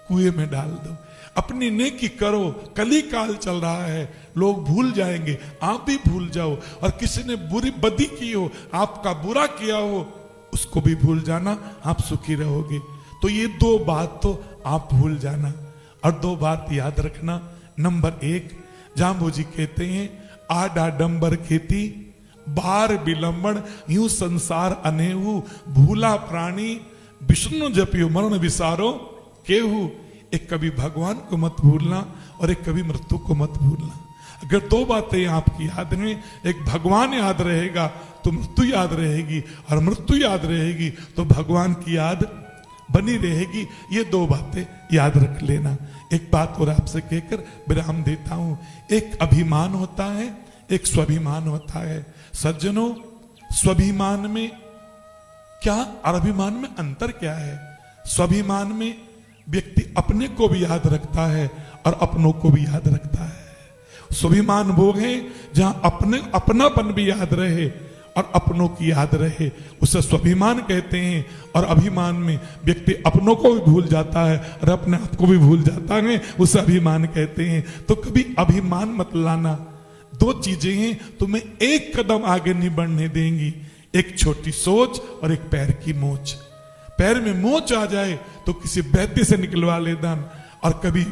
कुएं में डाल दो। अपनी नेकी करो, कली काल चल रहा है, लोग भूल जाएंगे, आप भी भूल जाओ। और किसी ने बुरी बदी की हो, आपका बुरा किया हो, उसको भी भूल जाना, आप सुखी रहोगे। तो ये दो बात तो आप भूल जाना। और दो बात याद रखना। नंबर एक, जाम्बू जी कहते हैं, आडाडंबर खेती बार विलंबन यूं संसार अनेहू, भूला प्राणी विष्णु जपियो मरण विसारो केहू। एक कभी भगवान को मत भूलना और एक कभी मृत्यु को मत भूलना। अगर दो बातें आपकी याद में, एक भगवान याद रहेगा तो मृत्यु याद रहेगी, और मृत्यु याद रहेगी तो भगवान की याद बनी रहेगी। ये दो बातें याद रख लेना। एक बात और आपसे कहकर विराम देता हूं। एक अभिमान होता है, एक स्वाभिमान होता है। सज्जनों, स्वाभिमान में क्या और अभिमान में अंतर क्या है? स्वाभिमान में व्यक्ति अपने को भी याद रखता है और अपनों को भी याद रखता है। स्वाभिमान वो है जहां अपनापन भी याद रहे और अपनों की याद रहे, उसे स्वाभिमान कहते हैं। और अभिमान में व्यक्ति अपनों को भी भूल जाता है और अपने आप को भी भूल जाता है, उसे अभिमान कहते हैं। तो कभी अभिमान मत लाना। दो चीजें हैं तुम्हें एक कदम आगे नहीं बढ़ने देंगी, एक छोटी सोच और एक पैर की मोच। पैर में मोच आ जाए तो किसी वैद्य से निकलवा ले दान, और कभी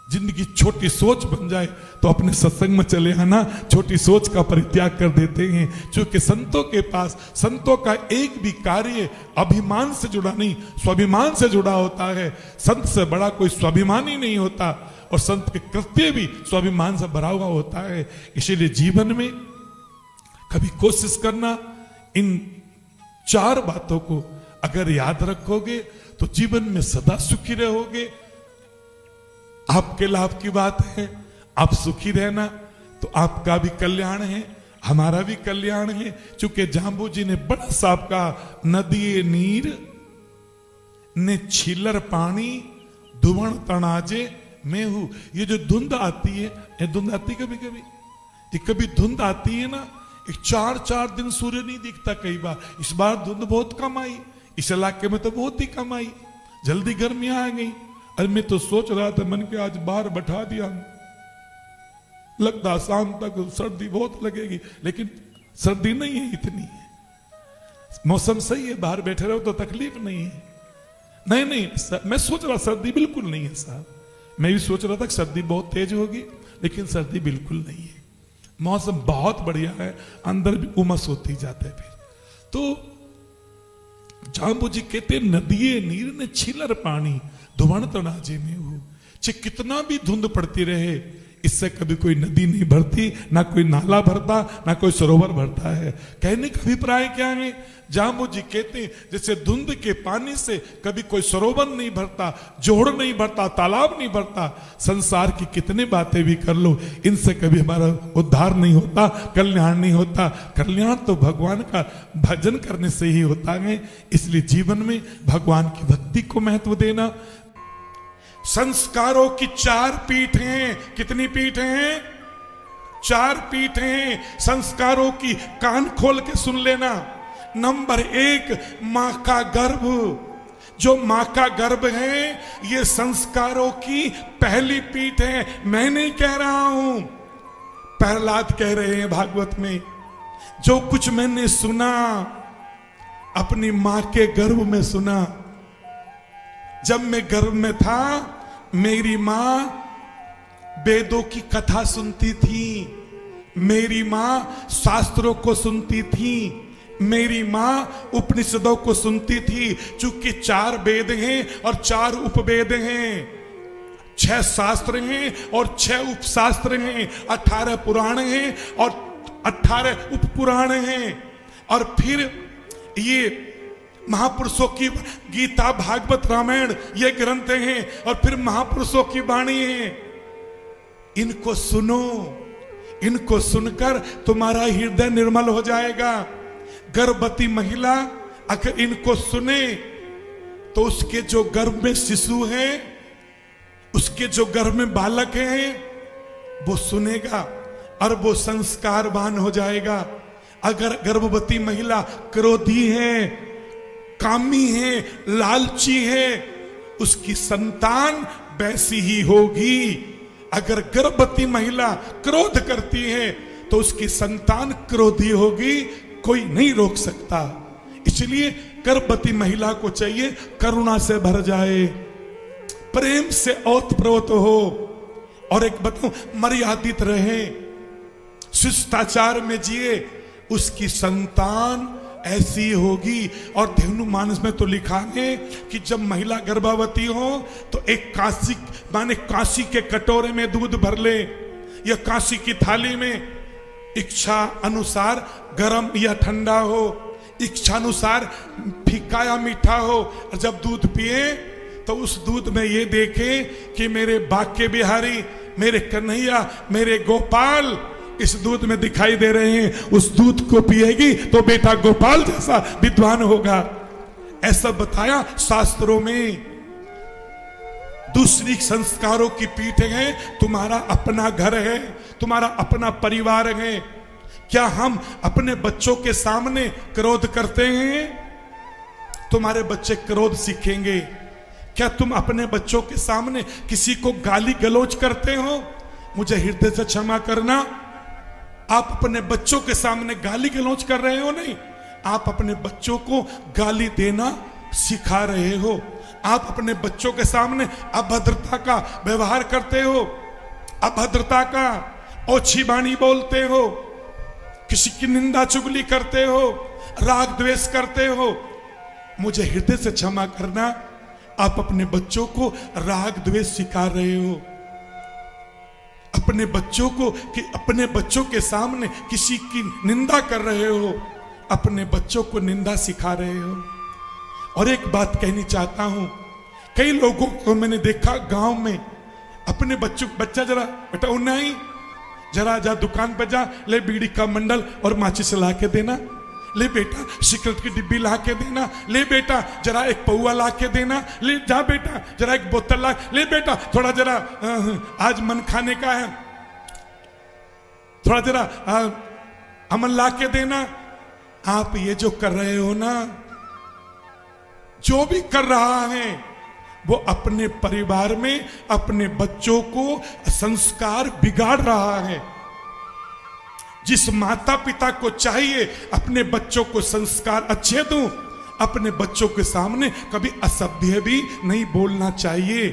जिंदगी छोटी सोच बन जाए तो अपने सत्संग में चले आना, छोटी सोच का परित्याग कर देते हैं। क्योंकि संतों के पास, संतों का एक भी कार्य अभिमान से जुड़ा नहीं, स्वाभिमान से जुड़ा होता है। संत से बड़ा कोई स्वाभिमानी नहीं होता, और संत के कृत्य भी स्वाभिमान से भरा हुआ होता है। इसीलिए जीवन में कभी कोशिश करना, इन 4 बातों को अगर याद रखोगे तो जीवन में सदा सुखी रहोगे। आपके लाभ की बात है, आप सुखी रहना तो आपका भी कल्याण है, हमारा भी कल्याण है। चूंकि जाम्बू जी ने बड़ा साफ कहा, नदिये नीर ने छीलर पानी धुवण तनाजे मैं हूं। ये जो धुंध आती है, ये धुंध आती कभी कभी, ये कभी धुंध आती है ना, 4-4 दिन सूर्य नहीं दिखता कई बार। इस बार धुंध बहुत कम आई, इस इलाके में तो बहुत ही कम आई, जल्दी गर्मियां आ गई। अरे मैं तो सोच रहा था मन के आज बाहर बैठा दिया, लगता शाम तक सर्दी बहुत लगेगी, लेकिन सर्दी नहीं है इतनी है, मौसम सही है, बाहर बैठे रहो तो तकलीफ नहीं है। नहीं, मैं सोच रहा सर्दी बिल्कुल नहीं है साहब, मैं भी सोच रहा था कि सर्दी बहुत तेज होगी, लेकिन सर्दी बिल्कुल नहीं है, मौसम बहुत बढ़िया है, अंदर भी उमस होती जाता है। फिर तो जाम्बू जी कहते, नदिये नीर ने छीलर पानी धुवण तनाजे में हो। चाहे कितना भी धुंध पड़ती रहे, इससे कभी कोई नदी नहीं भरती, ना कोई नाला भरता, ना कोई सरोवर भरता है। कहने का अभिप्राय क्या है? जाम्बू जी कहते हैं जैसे धुंध के पानी से कभी कोई सरोवर नहीं भरता, जोड़ नहीं भरता, तालाब नहीं भरता, संसार की कितनी बातें भी कर लो, इनसे कभी हमारा उद्धार नहीं होता, कल्याण नहीं होता। कल्याण तो भगवान का भजन करने से ही होता है। इसलिए जीवन में भगवान की भक्ति को महत्व देना। संस्कारों की 4 पीठें, कितनी पीठें? 4 पीठें संस्कारों की, कान खोल के सुन लेना। नंबर 1, मां का गर्भ। जो मां का गर्भ है, ये संस्कारों की पहली पीठ है। मैं नहीं कह रहा हूं, प्रहलाद कह रहे हैं भागवत में। जो कुछ मैंने सुना, अपनी मां के गर्भ में सुना। जब मैं गर्भ में था, मेरी मां वेदों की कथा सुनती थी, मेरी मां शास्त्रों को सुनती थी, मेरी मां उपनिषदों को सुनती थी। चूंकि 4 वेद हैं और 4 उपवेद हैं, 6 शास्त्र हैं और 6 उपशास्त्र हैं, 18 पुराण हैं और 18 उपपुराण हैं। और फिर ये महापुरुषों की गीता, भागवत, रामायण, ये ग्रंथ हैं, और फिर महापुरुषों की वाणी है। इनको सुनो, इनको सुनकर तुम्हारा हृदय निर्मल हो जाएगा। गर्भवती महिला अगर इनको सुने तो उसके जो गर्भ में शिशु है, उसके जो गर्भ में बालक है, वो सुनेगा और वो संस्कारवान हो जाएगा। अगर गर्भवती महिला क्रोधी है, कामी है, लालची है, उसकी संतान वैसी ही होगी। अगर गर्भवती महिला क्रोध करती है तो उसकी संतान क्रोधी होगी, कोई नहीं रोक सकता। इसलिए गर्भवती महिला को चाहिए करुणा से भर जाए, प्रेम से ओतप्रोत हो, और एक बताऊं, मर्यादित रहे, शिष्टाचार में जिए, उसकी संतान ऐसी होगी। और धेनु मानस में तो लिखा है कि जब महिला गर्भवती हो तो एक कांसी, माने कांसी के कटोरे में दूध भर ले, या कांसी की थाली में, इच्छा अनुसार गर्म या ठंडा हो, इच्छा अनुसार फीका या मीठा हो। और जब दूध पिए तो उस दूध में ये देखे कि मेरे बाके बिहारी, मेरे कन्हैया, मेरे गोपाल इस दूध में दिखाई दे रहे हैं। उस दूध को पिएगी तो बेटा गोपाल जैसा विद्वान होगा, ऐसा बताया शास्त्रों में। दूसरी संस्कारों की पीठ है, तुम्हारा अपना घर है, तुम्हारा अपना परिवार है। क्या हम अपने बच्चों के सामने क्रोध करते हैं? तुम्हारे बच्चे क्रोध सीखेंगे। क्या तुम अपने बच्चों के सामने किसी को गाली गलौज करते हो? मुझे हृदय से क्षमा करना, आप अपने बच्चों के सामने गाली गलौज कर रहे हो नहीं, आप अपने बच्चों को गाली देना सिखा रहे हो। आप अपने बच्चों के सामने अभद्रता का व्यवहार करते हो, अभद्रता का ओछी वाणी बोलते हो, किसी की निंदा चुगली करते हो, राग द्वेष करते हो। मुझे हृदय से क्षमा करना, आप अपने बच्चों को राग द्वेष सिखा रहे हो। अपने बच्चों को कि अपने बच्चों के सामने किसी की निंदा कर रहे हो, अपने बच्चों को निंदा सिखा रहे हो। और एक बात कहनी चाहता हूं, कई लोगों को मैंने देखा गांव में अपने बच्चों, बच्चा जरा बेटा उन्नाई जरा जा दुकान पे जा, ले बीड़ी का मंडल और माचिस ला के देना, ले बेटा सिगरेट की डिब्बी ला के देना, ले बेटा जरा एक पौआ ला के देना, ले जा बेटा जरा एक बोतल ला, ले बेटा थोड़ा जरा आज मन खाने का है, थोड़ा जरा अमन ला के देना। आप ये जो कर रहे हो ना, जो भी कर रहा है वो अपने परिवार में अपने बच्चों को संस्कार बिगाड़ रहा है। जिस माता पिता को चाहिए अपने बच्चों को संस्कार अच्छे दूं, अपने बच्चों के सामने कभी असभ्य भी नहीं बोलना चाहिए।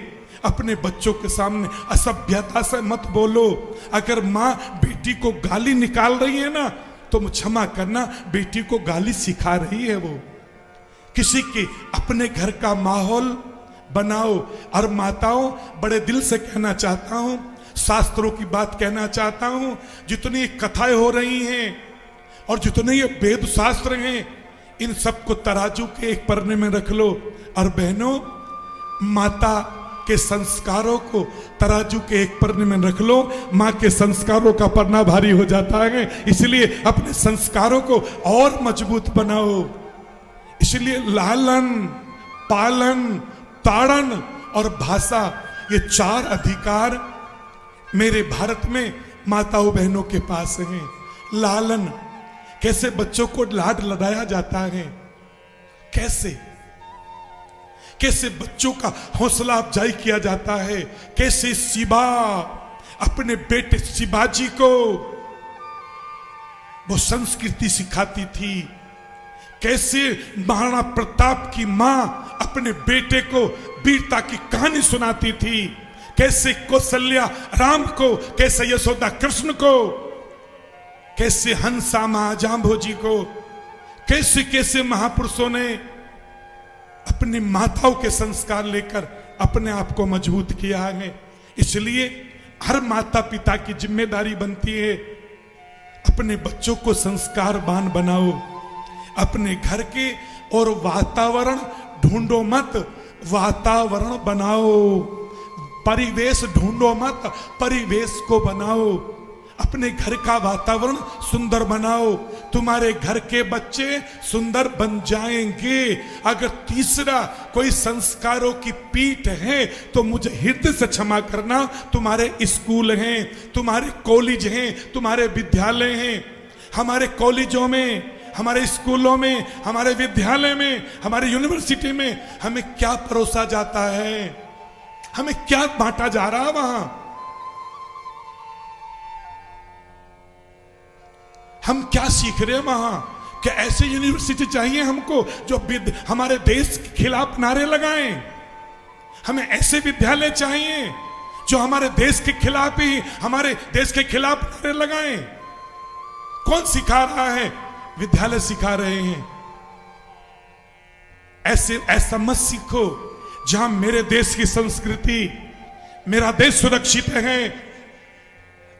अपने बच्चों के सामने असभ्यता से मत बोलो। अगर माँ बेटी को गाली निकाल रही है ना, तो क्षमा करना, बेटी को गाली सिखा रही है वो। किसी के अपने घर का माहौल बनाओ। और माताओं, बड़े दिल से कहना चाहता हूं, शास्त्रों की बात कहना चाहता हूं, जितनी कथाएं हो रही हैं और जितने ये वेद शास्त्र हैं, इन सबको तराजू के एक पन्ने में रख लो। और बहनों, माता के संस्कारों को तराजू के एक पन्ने में रख लो, माँ के संस्कारों का पन्ना भारी हो जाता है। इसलिए अपने संस्कारों को और मजबूत बनाओ। इसलिए लालन, पालन, ताड़न और भाषा, ये 4 अधिकार मेरे भारत में माताओं बहनों के पास हैं। लालन, कैसे बच्चों को लाड लड़ाया जाता है, कैसे कैसे बच्चों का हौसला अफजाई किया जाता है, कैसे शिवा अपने बेटे शिवाजी को वो संस्कृति सिखाती थी, कैसे महाराणा प्रताप की मां अपने बेटे को वीरता की कहानी सुनाती थी, कैसे कौशल्या राम को, कैसे यशोदा कृष्ण को, कैसे हंसा मां जांबोजी को, कैसे कैसे महापुरुषों ने अपनी माताओं के संस्कार लेकर अपने आप को मजबूत किया है। इसलिए हर माता पिता की जिम्मेदारी बनती है, अपने बच्चों को संस्कारवान बनाओ। अपने घर के और वातावरण ढूंढो मत, वातावरण बनाओ। परिवेश ढूंढो मत, परिवेश को बनाओ। अपने घर का वातावरण सुंदर बनाओ, तुम्हारे घर के बच्चे सुंदर बन जाएंगे। अगर तीसरा कोई संस्कारों की पीठ है, तो मुझे हृदय से क्षमा करना, तुम्हारे स्कूल हैं, तुम्हारे कॉलेज हैं, तुम्हारे विद्यालय हैं। हमारे कॉलेजों में, हमारे स्कूलों में, हमारे विद्यालय में, हमारे यूनिवर्सिटी में हमें क्या परोसा जाता है, हमें क्या बांटा जा रहा है वहां? हम क्या सीख रहे हैं वहां? क्या ऐसे यूनिवर्सिटी चाहिए हमको जो हमारे देश के खिलाफ नारे लगाएं? हमें ऐसे विद्यालय चाहिए जो हमारे देश के खिलाफ ही, हमारे देश के खिलाफ नारे लगाएं? कौन सिखा रहा है? विद्यालय सिखा रहे हैं। ऐसा मत सीखो। जहां मेरे देश की संस्कृति, मेरा देश सुरक्षित है,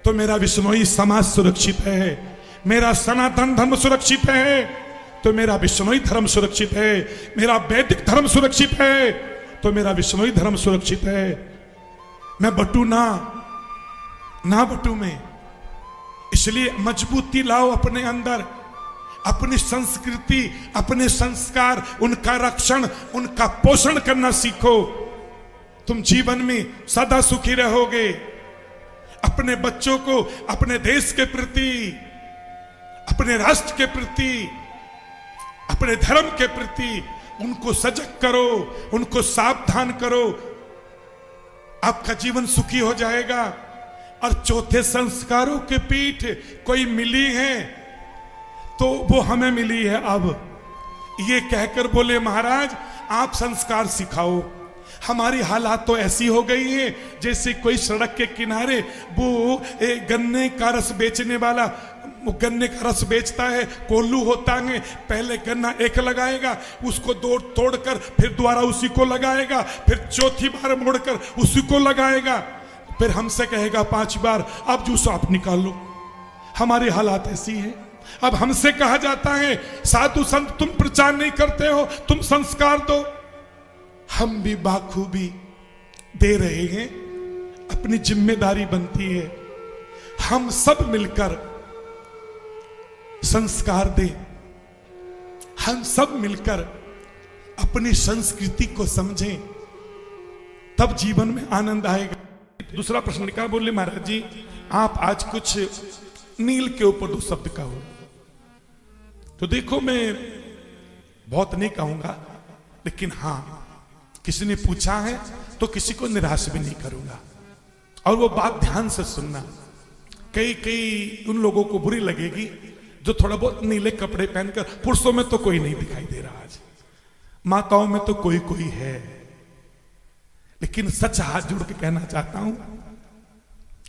तो मेरा विश्नोई समाज सुरक्षित है। मेरा सनातन धर्म सुरक्षित है, तो मेरा विश्नोई धर्म सुरक्षित है। मेरा वैदिक धर्म सुरक्षित है, तो मेरा विश्नोई धर्म सुरक्षित है। मैं बटू ना बटू में। इसलिए मजबूती लाओ अपने अंदर, अपनी संस्कृति, अपने संस्कार, उनका रक्षण, उनका पोषण करना सीखो। तुम जीवन में सदा सुखी रहोगे। अपने बच्चों को अपने देश के प्रति, अपने राष्ट्र के प्रति, अपने धर्म के प्रति उनको सजग करो, उनको सावधान करो। आपका जीवन सुखी हो जाएगा। और चौथे संस्कारों की पीठ कोई मिली है तो वो हमें मिली है। अब ये कहकर बोले महाराज आप संस्कार सिखाओ। हमारी हालात तो ऐसी हो गई है जैसे कोई सड़क के किनारे वो गन्ने का रस बेचने वाला, वो गन्ने का रस बेचता है, कोल्लू होता है, पहले गन्ना एक लगाएगा, उसको तोड़कर फिर दोबारा उसी को लगाएगा, फिर चौथी बार मोड़कर उसी को लगाएगा, फिर हमसे कहेगा 5 बार अब जूस आप निकालो। हमारी हालात ऐसी है। अब हमसे कहा जाता है साधु संत तुम प्रचार नहीं करते हो, तुम संस्कार दो। हम भी बाखूबी दे रहे हैं, अपनी जिम्मेदारी बनती है हम सब मिलकर संस्कार दें, हम सब मिलकर अपनी संस्कृति को समझें, तब जीवन में आनंद आएगा। दूसरा प्रश्न निकाल, बोले महाराज जी आप आज कुछ नील के ऊपर 2 शब्द कहो। तो देखो मैं बहुत नहीं कहूंगा, लेकिन हां किसी ने पूछा है तो किसी को निराश भी नहीं करूंगा, और वो बात ध्यान से सुनना। कई उन लोगों को बुरी लगेगी जो थोड़ा बहुत नीले कपड़े पहनकर, पुरुषों में तो कोई नहीं दिखाई दे रहा आज, माताओं में तो कोई है, लेकिन सच हाथ जोड़ के कहना चाहता हूं,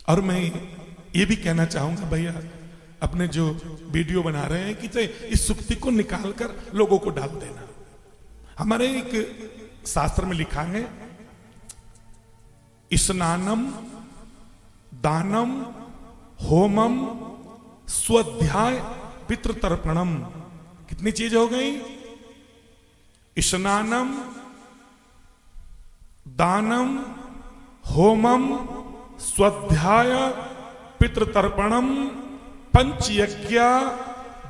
और मैं ये भी कहना चाहूंगा भैया अपने जो वीडियो बना रहे हैं कि इस सुक्ति को निकालकर लोगों को डाल देना। हमारे एक शास्त्र में लिखा है स्नानम दानम होमम स्वाध्याय पितृतर्पणम। कितनी चीज हो गई? स्नानम दानम होमम स्वाध्याय पितृतर्पणम पंचयज्ञ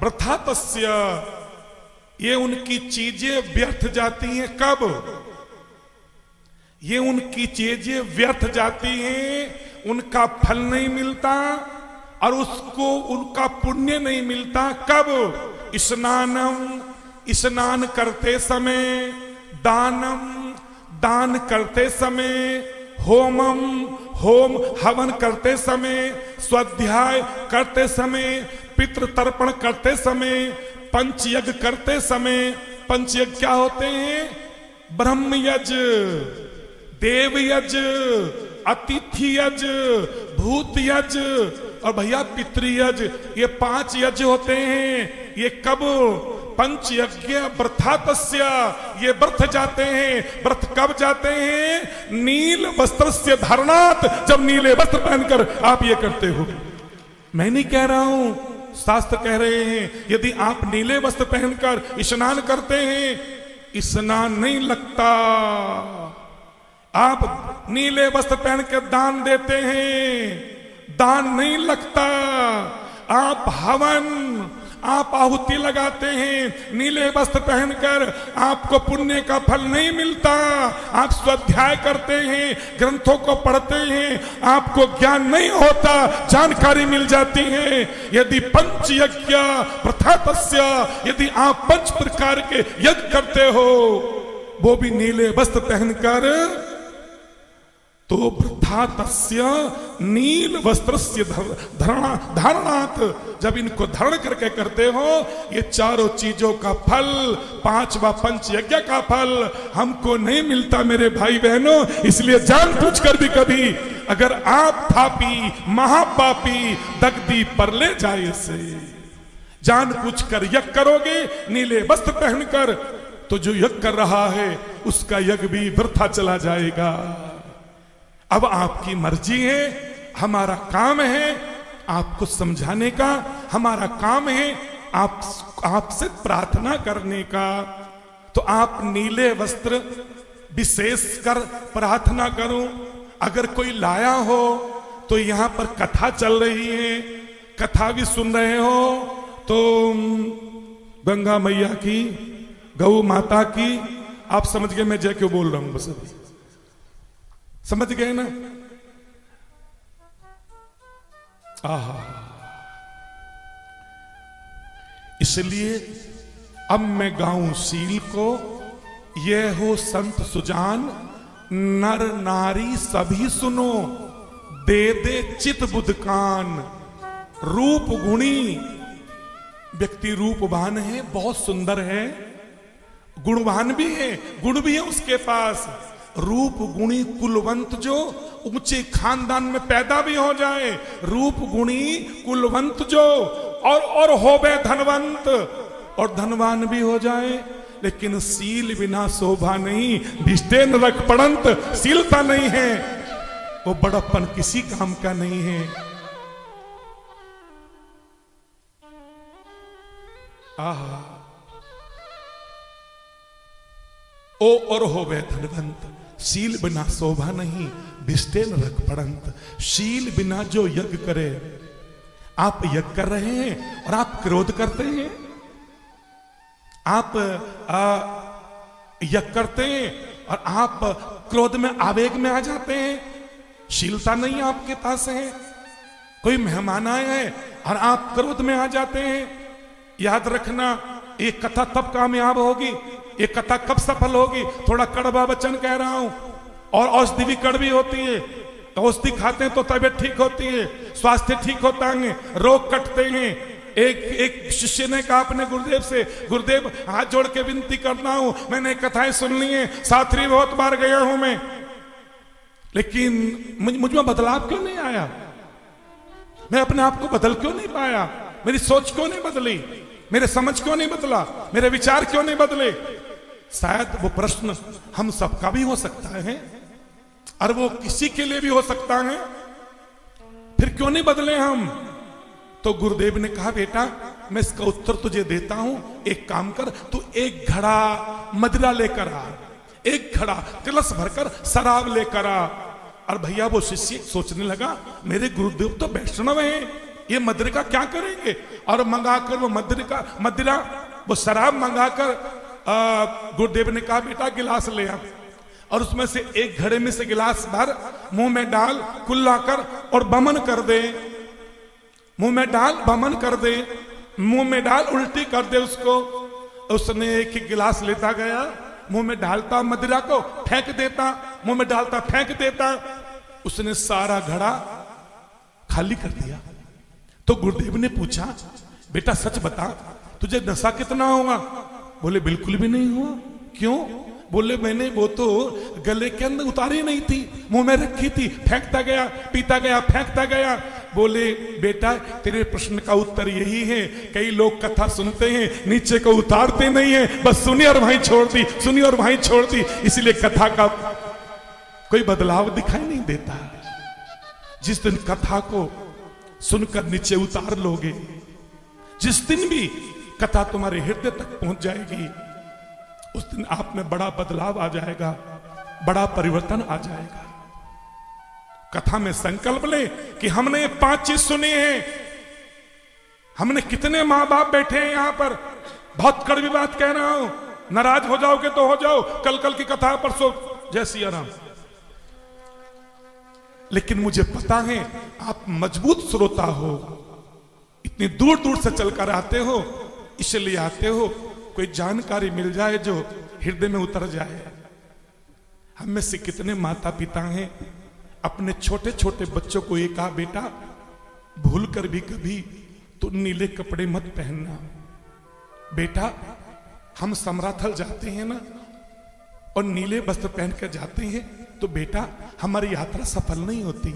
वृथा तस्य। ये उनकी चीजें व्यर्थ जाती हैं। कब? ये उनकी चीजें व्यर्थ जाती हैं, उनका फल नहीं मिलता और उसको उनका पुण्य नहीं मिलता। कब? स्नान करते समय, दान करते समय, होम हवन करते समय, स्वाध्याय करते समय, पितृतर्पण करते समय, पंचयज्ञ करते समय। पंचयज्ञ क्या होते हैं? ब्रह्म यज्ञ, देव यज्ञ, अतिथि यज्ञ, भूत यज्ञ और भैया पितृयज्ञ। ये 5 यज्ञ होते हैं। ये कब? पंचयज्ञ वृथा तस्य। ये व्रत जाते हैं। व्रत कब जाते हैं? नील वस्त्र से धारणात। जब नीले वस्त्र पहनकर आप ये करते हो। मैं नहीं कह रहा हूं, शास्त्र कह रहे हैं यदि आप नीले वस्त्र पहनकर स्नान करते हैं, स्नान नहीं लगता। आप नीले वस्त्र पहनकर दान देते हैं, दान नहीं लगता। आप हवन, आप आहुति लगाते हैं नीले वस्त्र पहनकर, आपको पुण्य का फल नहीं मिलता। आप स्वाध्याय करते हैं, ग्रंथों को पढ़ते हैं, आपको ज्ञान नहीं होता, जानकारी मिल जाती है। यदि पंचयज्ञ वृथा तस्य, यदि आप 5 प्रकार के यज्ञ करते हो, वो भी नीले वस्त्र पहनकर, तो वृथा तस्य नील वस्त्रस्य धारणात। जब इनको धारण करके करते हो, ये चारों चीजों का फल, 5वां पंचयज्ञ का फल हमको नहीं मिलता मेरे भाई बहनों। इसलिए जान पूछकर भी कभी अगर आप थापी महापापी दगदी पर ले जाए से जान पूछकर यज्ञ करोगे नीले वस्त्र पहनकर, तो जो यज्ञ कर रहा है उसका यज्ञ भी वृथा चला जाएगा। अब आपकी मर्जी है, हमारा काम है आपको समझाने का, हमारा काम है आपसे प्रार्थना करने का। तो आप नीले वस्त्र विशेष कर प्रार्थना करो। अगर कोई लाया हो तो यहां पर कथा चल रही है, कथा भी सुन रहे हो, तो गंगा मैया की, गौ माता की, आप समझ गए मैं जय क्यों बोल रहा हूं? बस अभी समझ गए ना? आहा, इसलिए अब मैं गाऊं शील को, ये हो संत सुजान, नर नारी सभी सुनो, दे दे चित बुद्ध कान। रूप गुणी, व्यक्ति रूपवान है, बहुत सुंदर है, गुणवान भी है, गुण भी है उसके पास। रूप गुणी कुलवंत जो ऊंचे खानदान में पैदा भी हो जाए, रूप गुणी कुलवंत जो और होवे धनवंत, और धनवान भी हो जाए, लेकिन सील बिना शोभा नहीं। भिष्टे न रख पड़ंत, सीलता नहीं है, वो बड़प्पन किसी काम का नहीं है। आहा, ओ और होवे धनवंत, शील बिना शोभा नहीं, भिष्टे न रख पड़ंत। शील बिना जो यज्ञ करे, आप यज्ञ कर रहे हैं और आप क्रोध करते हैं, आप यज्ञ करते हैं और आप क्रोध में आवेग में आ जाते हैं, शीलता नहीं आपके पास है। कोई मेहमान आए हैं और आप क्रोध में आ जाते हैं। याद रखना, ये कथा तब कामयाब होगी, ये कथा कब सफल होगी। थोड़ा कड़वा वचन कह रहा हूं, और औषधि भी कड़वी होती है। औषधि खाते हैं तो तबीयत ठीक होती है, स्वास्थ्य ठीक होता है, रोग कटते हैं। एक शिष्य ने कहा अपने गुरुदेव से, गुरुदेव हाथ जोड़ के विनती करता हूं, मैंने कथाएं सुन ली हैं, साथरी बहुत बार गया हूं मैं, लेकिन मुझ में बदलाव क्यों नहीं आया? मैं अपने आप को बदल क्यों नहीं पाया? मेरी सोच क्यों नहीं बदली? मेरे समझ क्यों नहीं बदला? मेरे विचार क्यों नहीं बदले? शायद वो प्रश्न हम सबका भी हो सकता है, और वो किसी के लिए भी हो सकता है। फिर क्यों नहीं बदले हम? तो गुरुदेव ने कहा, बेटा मैं इसका उत्तर तुझे देता हूं, एक काम कर, तू एक घड़ा मदिरा लेकर आ, एक घड़ा कलश भरकर शराब लेकर आ। और भैया वो शिष्य सोचने लगा, मेरे गुरुदेव तो वैष्णव हैं, ये मदिरा का क्या करेंगे? और मंगाकर वो मदिरा वो शराब मंगाकर गुरुदेव ने कहा, बेटा गिलास ले आ, और उसमें से एक घड़े में से गिलास भर, मुंह में डाल, कुल्ला कर और बमन कर दे। मुंह में डाल, बमन कर दे, मुंह में डाल, उल्टी कर दे उसको। उसने एक ही गिलास लेता गया, मुंह में डालता मदिरा को, फेंक देता, मुंह में डालता, फेंक देता। उसने सारा घड़ा खाली कर दिया। तो गुरुदेव ने पूछा, बेटा सच बता, तुझे नशा कितना हुआ? बोले बिल्कुल भी नहीं हुआ। क्यों? बोले मैंने वो तो गले के अंदर उतारी नहीं थी, मुंह में रखी थी, फेंकता गया, पीता गया, फेंकता गया। बोले बेटा तेरे प्रश्न का उत्तर यही है, कई लोग कथा सुनते हैं, नीचे को उतारते नहीं है, बस सुनी और वहीं छोड़ दी, सुनी और वहीं छोड़ दी, इसलिए कथा का कोई बदलाव दिखाई नहीं देता। जिस दिन कथा को सुनकर नीचे उतार लोगे, जिस दिन भी कथा तुम्हारे हृदय तक पहुंच जाएगी, उस दिन आप में बड़ा बदलाव आ जाएगा, बड़ा परिवर्तन आ जाएगा। कथा में संकल्प ले कि हमने 5 चीज सुनी है। हमने कितने मां बाप बैठे हैं यहां पर, बहुत कड़वी बात कह रहा हूं, नाराज हो जाओगे तो हो जाओ, कल की कथा परसों जय सिया राम। लेकिन मुझे पता है आप मजबूत श्रोता हो, इतनी दूर दूर से चलकर आते हो, इसलिए आते हो कोई जानकारी मिल जाए जो हृदय में उतर जाए। हम में से कितने माता पिता हैं अपने छोटे छोटे बच्चों को ये कहा, बेटा भूल कर भी कभी तो नीले कपड़े मत पहनना। बेटा हम समराथल जाते हैं ना और नीले वस्त्र पहन कर जाते हैं तो बेटा हमारी यात्रा सफल नहीं होती।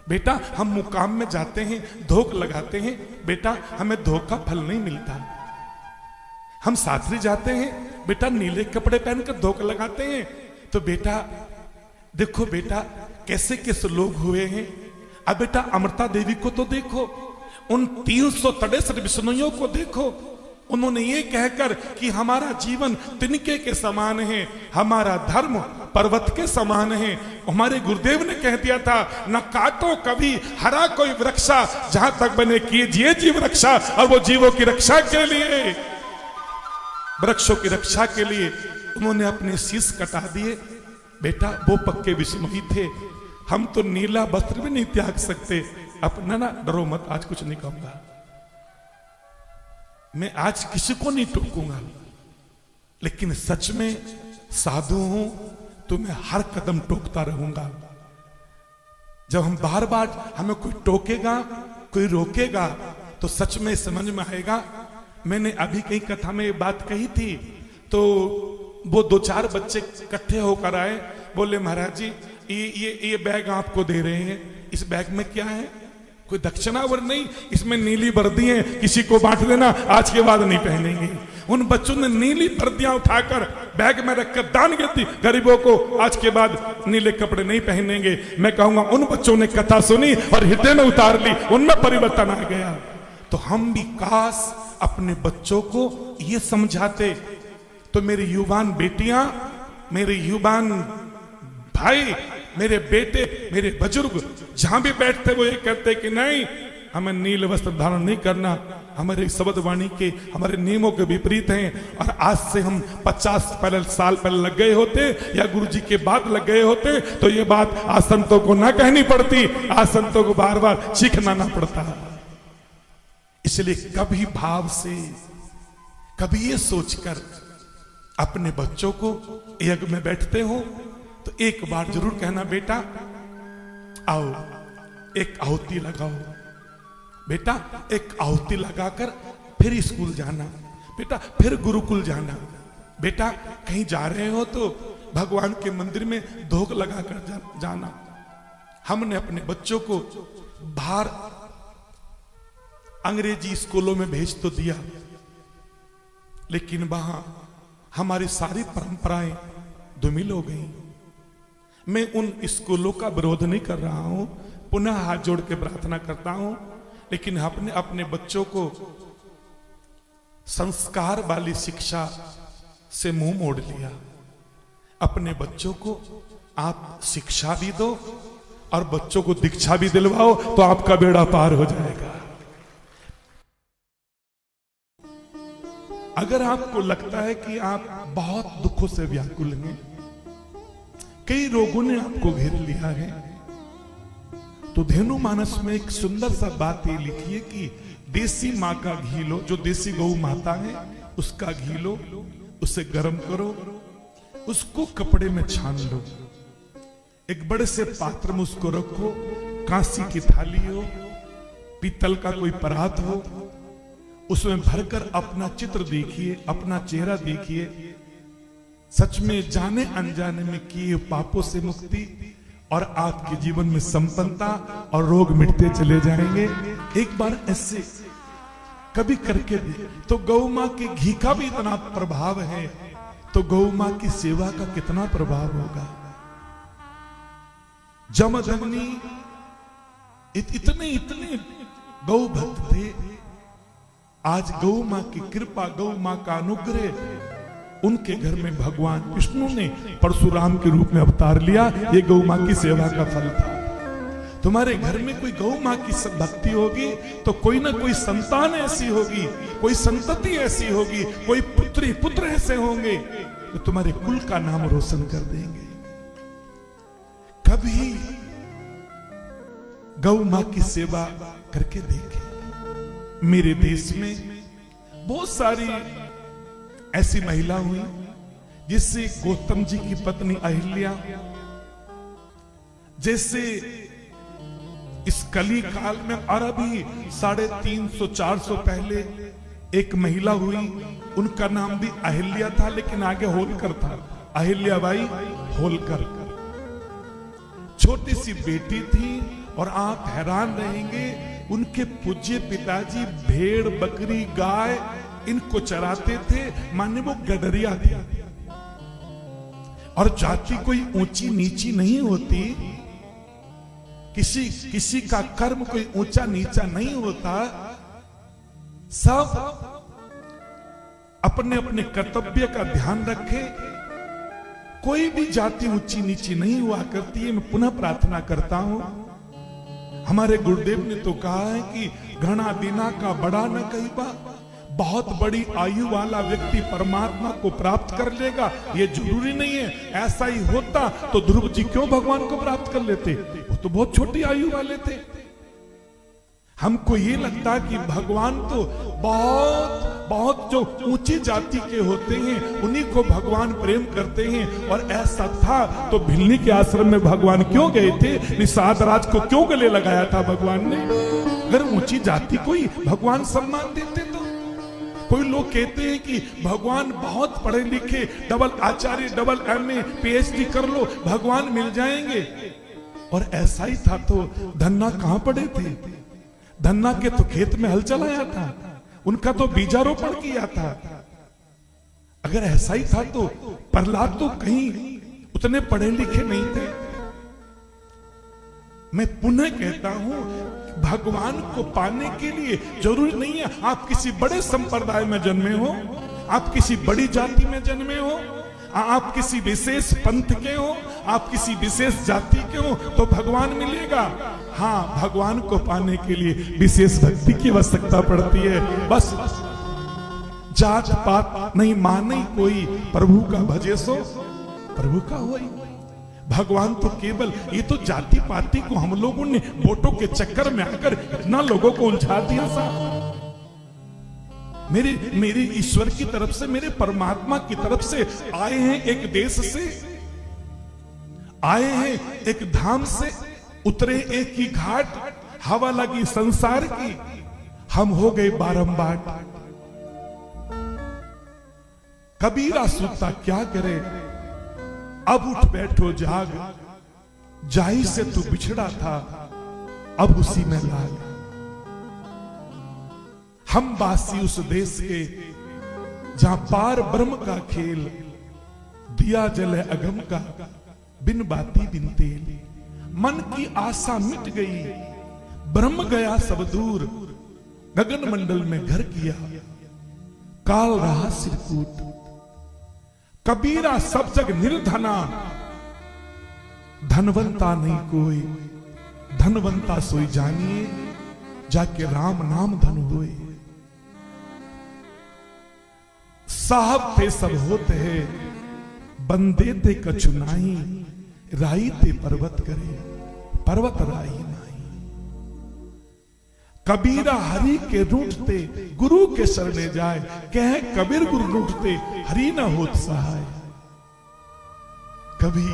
बेटा हम मुकाम में जाते हैं, धोख लगाते हैं, बेटा हमें धोख का फल नहीं मिलता। हम साथरी जाते हैं, बेटा नीले कपड़े पहनकर धोख लगाते हैं, तो बेटा देखो बेटा कैसे कैसे लोग हुए हैं। अब बेटा अमृता देवी को तो देखो, उन 363 विष्णुओं को देखो, उन्होंने ये कहकर कि हमारा जीवन तिनके के समान है, हमारा धर्म पर्वत के समान है। हमारे गुरुदेव ने कह दिया था, न काटो कभी हरा कोई वृक्षा, जहां तक बने कीजिए जीव रक्षा। और वो जीवों की रक्षा के लिए, वृक्षों की रक्षा के लिए उन्होंने अपने शीश कटा दिए। बेटा वो पक्के विष्णु थे, हम तो नीला वस्त्र भी नहीं त्याग सकते। अपना ना डरो मत, आज कुछ नहीं कहूंगा मैं, आज किसी को नहीं टोकूंगा, लेकिन सच में साधु हूं तो मैं हर कदम टोकता रहूंगा। जब हम बार बार हमें कोई टोकेगा, कोई रोकेगा, तो सच में समझ में आएगा। मैंने अभी कहीं कथा में ये बात कही थी, तो वो 2-4 बच्चे इकट्ठे होकर आए, बोले महाराज जी ये बैग आपको दे रहे हैं, इस बैग में क्या है? कोई दक्षिणा वर नहीं, इसमें नीली वर्दी है, किसी को बांट देना, आज के बाद नहीं पहनेंगे। उन बच्चों ने नीली वर्दियां उठाकर बैग में रखकर दान दी गरीबों को, आज के बाद नीले कपड़े नहीं पहनेंगे। मैं कहूंगा उन बच्चों ने कथा सुनी और हृदय में उतार ली, उनमें परिवर्तन आ गया। तो हम भी काश अपने बच्चों को ये समझाते, तो मेरी युवान बेटियां, मेरे युवान भाई, मेरे बेटे, मेरे बुजुर्ग जहां भी बैठते वो ये कहते कि नहीं, हमें नील वस्त्र धारण नहीं करना, हमारे शब्द वाणी के, हमारे नियमों के विपरीत हैं। और आज से हम 50 साल पहले लग गए होते या गुरुजी के बाद लग गए होते, तो ये बात आज संतों को ना कहनी पड़ती, आज संतों को बार बार सीखना ना पड़ता। इसलिए कभी भाव से, कभी ये सोचकर अपने बच्चों को यज्ञ में बैठते हो तो एक बार जरूर कहना, बेटा आओ एक आहुति लगाओ, बेटा एक आहुति लगाकर फिर स्कूल जाना, बेटा फिर गुरुकुल जाना, बेटा कहीं जा रहे हो तो भगवान के मंदिर में धोख लगाकर जाना। हमने अपने बच्चों को बाहर अंग्रेजी स्कूलों में भेज तो दिया, लेकिन वहां हमारी सारी परंपराएं धूमिल हो गई। मैं उन स्कूलों का विरोध नहीं कर रहा हूं, पुनः हाथ जोड़ के प्रार्थना करता हूं, लेकिन आपने अपने बच्चों को संस्कार वाली शिक्षा से मुंह मोड़ लिया। अपने बच्चों को आप शिक्षा भी दो और बच्चों को दीक्षा भी दिलवाओ, तो आपका बेड़ा पार हो जाएगा। अगर आपको लगता है कि आप बहुत दुखों से व्याकुल हैं, कई रोगों ने आपको घेर लिया है, तो धेनु मानस में एक सुंदर सा बात ये लिखी है कि देसी माँ का घी लो, जो देसी गौ माता है उसका घी लो, उसे गर्म करो, उसको कपड़े में छान लो, एक बड़े से पात्र में उसको रखो, कांसी की थाली हो, पीतल का कोई परात हो, उसमें भरकर अपना चित्र देखिए, अपना चेहरा देखिए। सच में जाने अनजाने में किए पापों से मुक्ति और आपके जीवन में संपन्नता और रोग मिटते चले जाएंगे। एक बार ऐसे कभी करके दे, तो गौ मां के घी का भी इतना प्रभाव है, तो गौ मां की सेवा का कितना प्रभाव होगा। जमदग्नि इतने गौ भक्त थे, आज गौ मां की कृपा, गौ मां का अनुग्रह, उनके घर में भगवान विष्णु ने परशुराम के रूप में अवतार लिया। ये गौ मां की सेवा का फल था। तुम्हारे घर में कोई गौ मां की भक्ति होगी तो कोई ना कोई संतान ऐसी होगी, कोई संतति ऐसी होगी, कोई पुत्र ऐसे होंगे तो तुम्हारे कुल का नाम रोशन कर देंगे। कभी गौ मां की सेवा करके देखें। मेरे देश में बहुत सारी ऐसी महिला हुई जिससे गौतम जी की पत्नी अहिल्या, जैसे इस कली काल में और अभी 350-400 पहले एक महिला हुई, उनका नाम भी अहिल्या था, लेकिन आगे होलकर था, अहिल्याबाई होलकर। छोटी सी बेटी थी और आप हैरान रहेंगे, उनके पूज्य पिताजी भेड़, बकरी, गाय इनको चराते थे, माने वो गडरिया थे। और जाति कोई ऊंची नीची नहीं होती, किसी का कर्म कोई ऊंचा नीचा नहीं होता, सब अपने अपने कर्तव्य का ध्यान रखे। कोई भी जाति ऊंची नीची नहीं हुआ करती है। मैं पुनः प्रार्थना करता हूं, हमारे गुरुदेव ने तो कहा है कि घना दिना का बड़ा न कहिबा, बहुत बड़ी आयु वाला व्यक्ति परमात्मा को प्राप्त कर लेगा, ये जरूरी नहीं है। ऐसा ही होता तो ध्रुव जी क्यों भगवान को प्राप्त कर लेते, वो तो बहुत छोटी आयु वाले थे। हमको ये लगता कि भगवान तो बहुत बहुत जो ऊंची जाति के होते हैं उन्हीं को भगवान प्रेम करते हैं। और ऐसा था तो भिल्ली के आश्रम में भगवान क्यों गए थे? निषाद राज को क्यों गले लगाया था भगवान ने? अगर ऊंची जाति को ही भगवान सम्मान देते तो। कोई लोग कहते हैं कि भगवान बहुत पढ़े लिखे, डबल आचार्य, डबल MA, PhD कर लो, भगवान मिल जाएंगे। और ऐसा ही था तो धन्ना कहां पड़े थे? धन्ना के तो खेत में हल चलाया था, उनका तो बीजारोपण किया था। अगर ऐसा ही था तो प्रहलाद तो कहीं उतने पढ़े लिखे नहीं थे। मैं पुनः कहता हूं, भगवान को पाने के लिए जरूरी नहीं है आप किसी बड़े संप्रदाय में जन्मे हो, आप किसी बड़ी जाति में जन्मे हो, आप किसी विशेष पंथ के हो, आप किसी विशेष जाति के हो तो भगवान मिलेगा। हाँ, भगवान को पाने के लिए विशेष भक्ति की आवश्यकता पड़ती है। बस जात पात नहीं माने कोई, प्रभु का भजे सो प्रभु का होई। भगवान तो केवल, ये तो जाति पाति को हम लोगों ने वोटों के चक्कर में आकर इतना लोगों को उलझा दिया साहब। मेरे ईश्वर की तरफ से, मेरे परमात्मा की तरफ से आए हैं एक देश से, आए हैं एक धाम से, उतरे एक ही घाट, हवा लगी संसार की, हम हो गए बारंबार। कबीरा सूता क्या करे, अब उठ बैठो जाग, जाई से तू बिछड़ा था अब उसी में लाग। हम वासी उस देश के जहां पार ब्रह्म का खेल, दिया जले अगम का बिन बाती बिन तेल। मन की आशा मिट गई, ब्रह्म गया सब दूर, गगन मंडल में घर किया, काल रहा सिरकूट। कबीरा सब जग निर्धना, धनवंता नहीं कोई, धनवंता सोई जानिए, जाके राम नाम धन होए। साहब थे सब होते हैं, बंदे ते कछु नाही, राई ते पर्वत करे, पर्वत राई नाही। कबीरा हरि के रूठते, गुरु के शरणे जाए, कहे कबीर गुरु रूठते, हरि न होत सहाय। कभी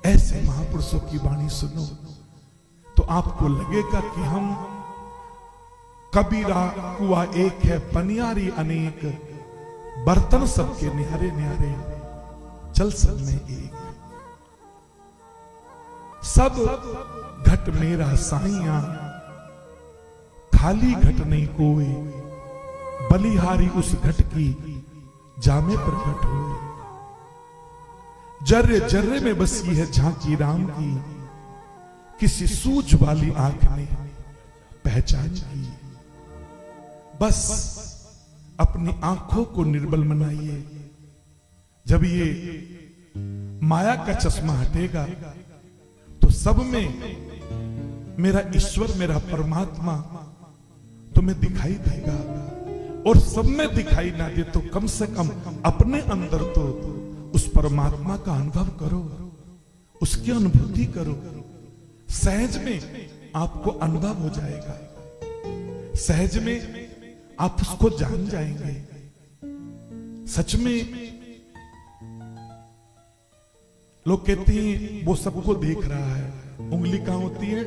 ऐसे महापुरुषों की वाणी सुनो तो आपको लगेगा कि हम कबीरा कुआ एक है, पनियारी अनेक, बर्तन सबके निहारे निहारे, चल सब में एक। सब घट मेरा साइया, खाली घट नहीं कोई, बलिहारी उस घट की जामे प्रकट हुए। जर्रे जर्रे में बसी है झांकी राम की, किसी सूझ वाली आंख ने पहचान की। बस अपनी आंखों को निर्बल बनाइए, जब ये माया का चश्मा हटेगा तो सब में मेरा ईश्वर, मेरा परमात्मा तुम्हें दिखाई देगा। और सब में दिखाई ना दे तो कम से कम अपने अंदर तो उस परमात्मा का अनुभव करो, उसकी अनुभूति करो। सहज में आपको अनुभव हो जाएगा, सहज में आप उसको जान जाएंगे। सच में लोग कहते हैं वो सबको देख रहा है, उंगली कहां होती है?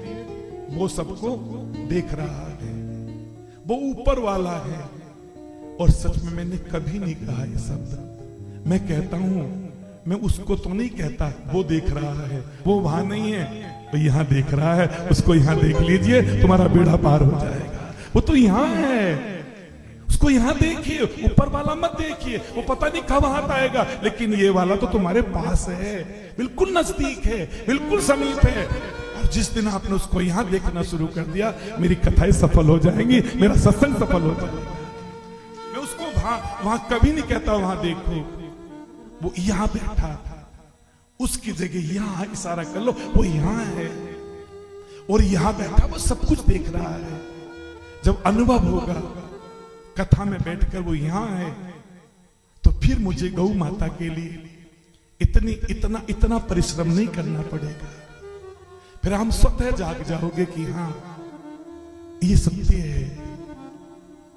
वो सबको देख रहा है, वो ऊपर वाला है। और सच में मैंने कभी नहीं कहा ये शब्द। मैं कहता हूं, मैं उसको तो नहीं कहता वो देख रहा है, वो वहां नहीं है, वो यहां देख रहा है, उसको यहां देख लीजिए, तुम्हारा बेड़ा पार हो जाएगा। वो तो यहां है, उसको यहां देखिए, ऊपर वाला मत देखिए, वो पता नहीं कब हाथ आएगा, लेकिन ये वाला तो तुम्हारे पास है, बिल्कुल नजदीक है, बिल्कुल समीप है। और जिस दिन आपने उसको यहां देखना शुरू कर दिया, मेरी कथाएं सफल हो जाएंगी, मेरा सत्संग सफल हो जाएगा। मैं उसको वहां कभी नहीं कहता वहां देखो, वो यहां बैठा, उसकी जगह यहां इशारा कर लो, वो यहां है और यहां बैठा, वो सब कुछ देख रहा है। जब अनुभव होगा कथा में बैठकर वो यहां है, तो फिर मुझे गौ माता के लिए इतना परिश्रम नहीं करना पड़ेगा। फिर हम स्वतः जाग जाओगे कि हाँ ये सत्य है।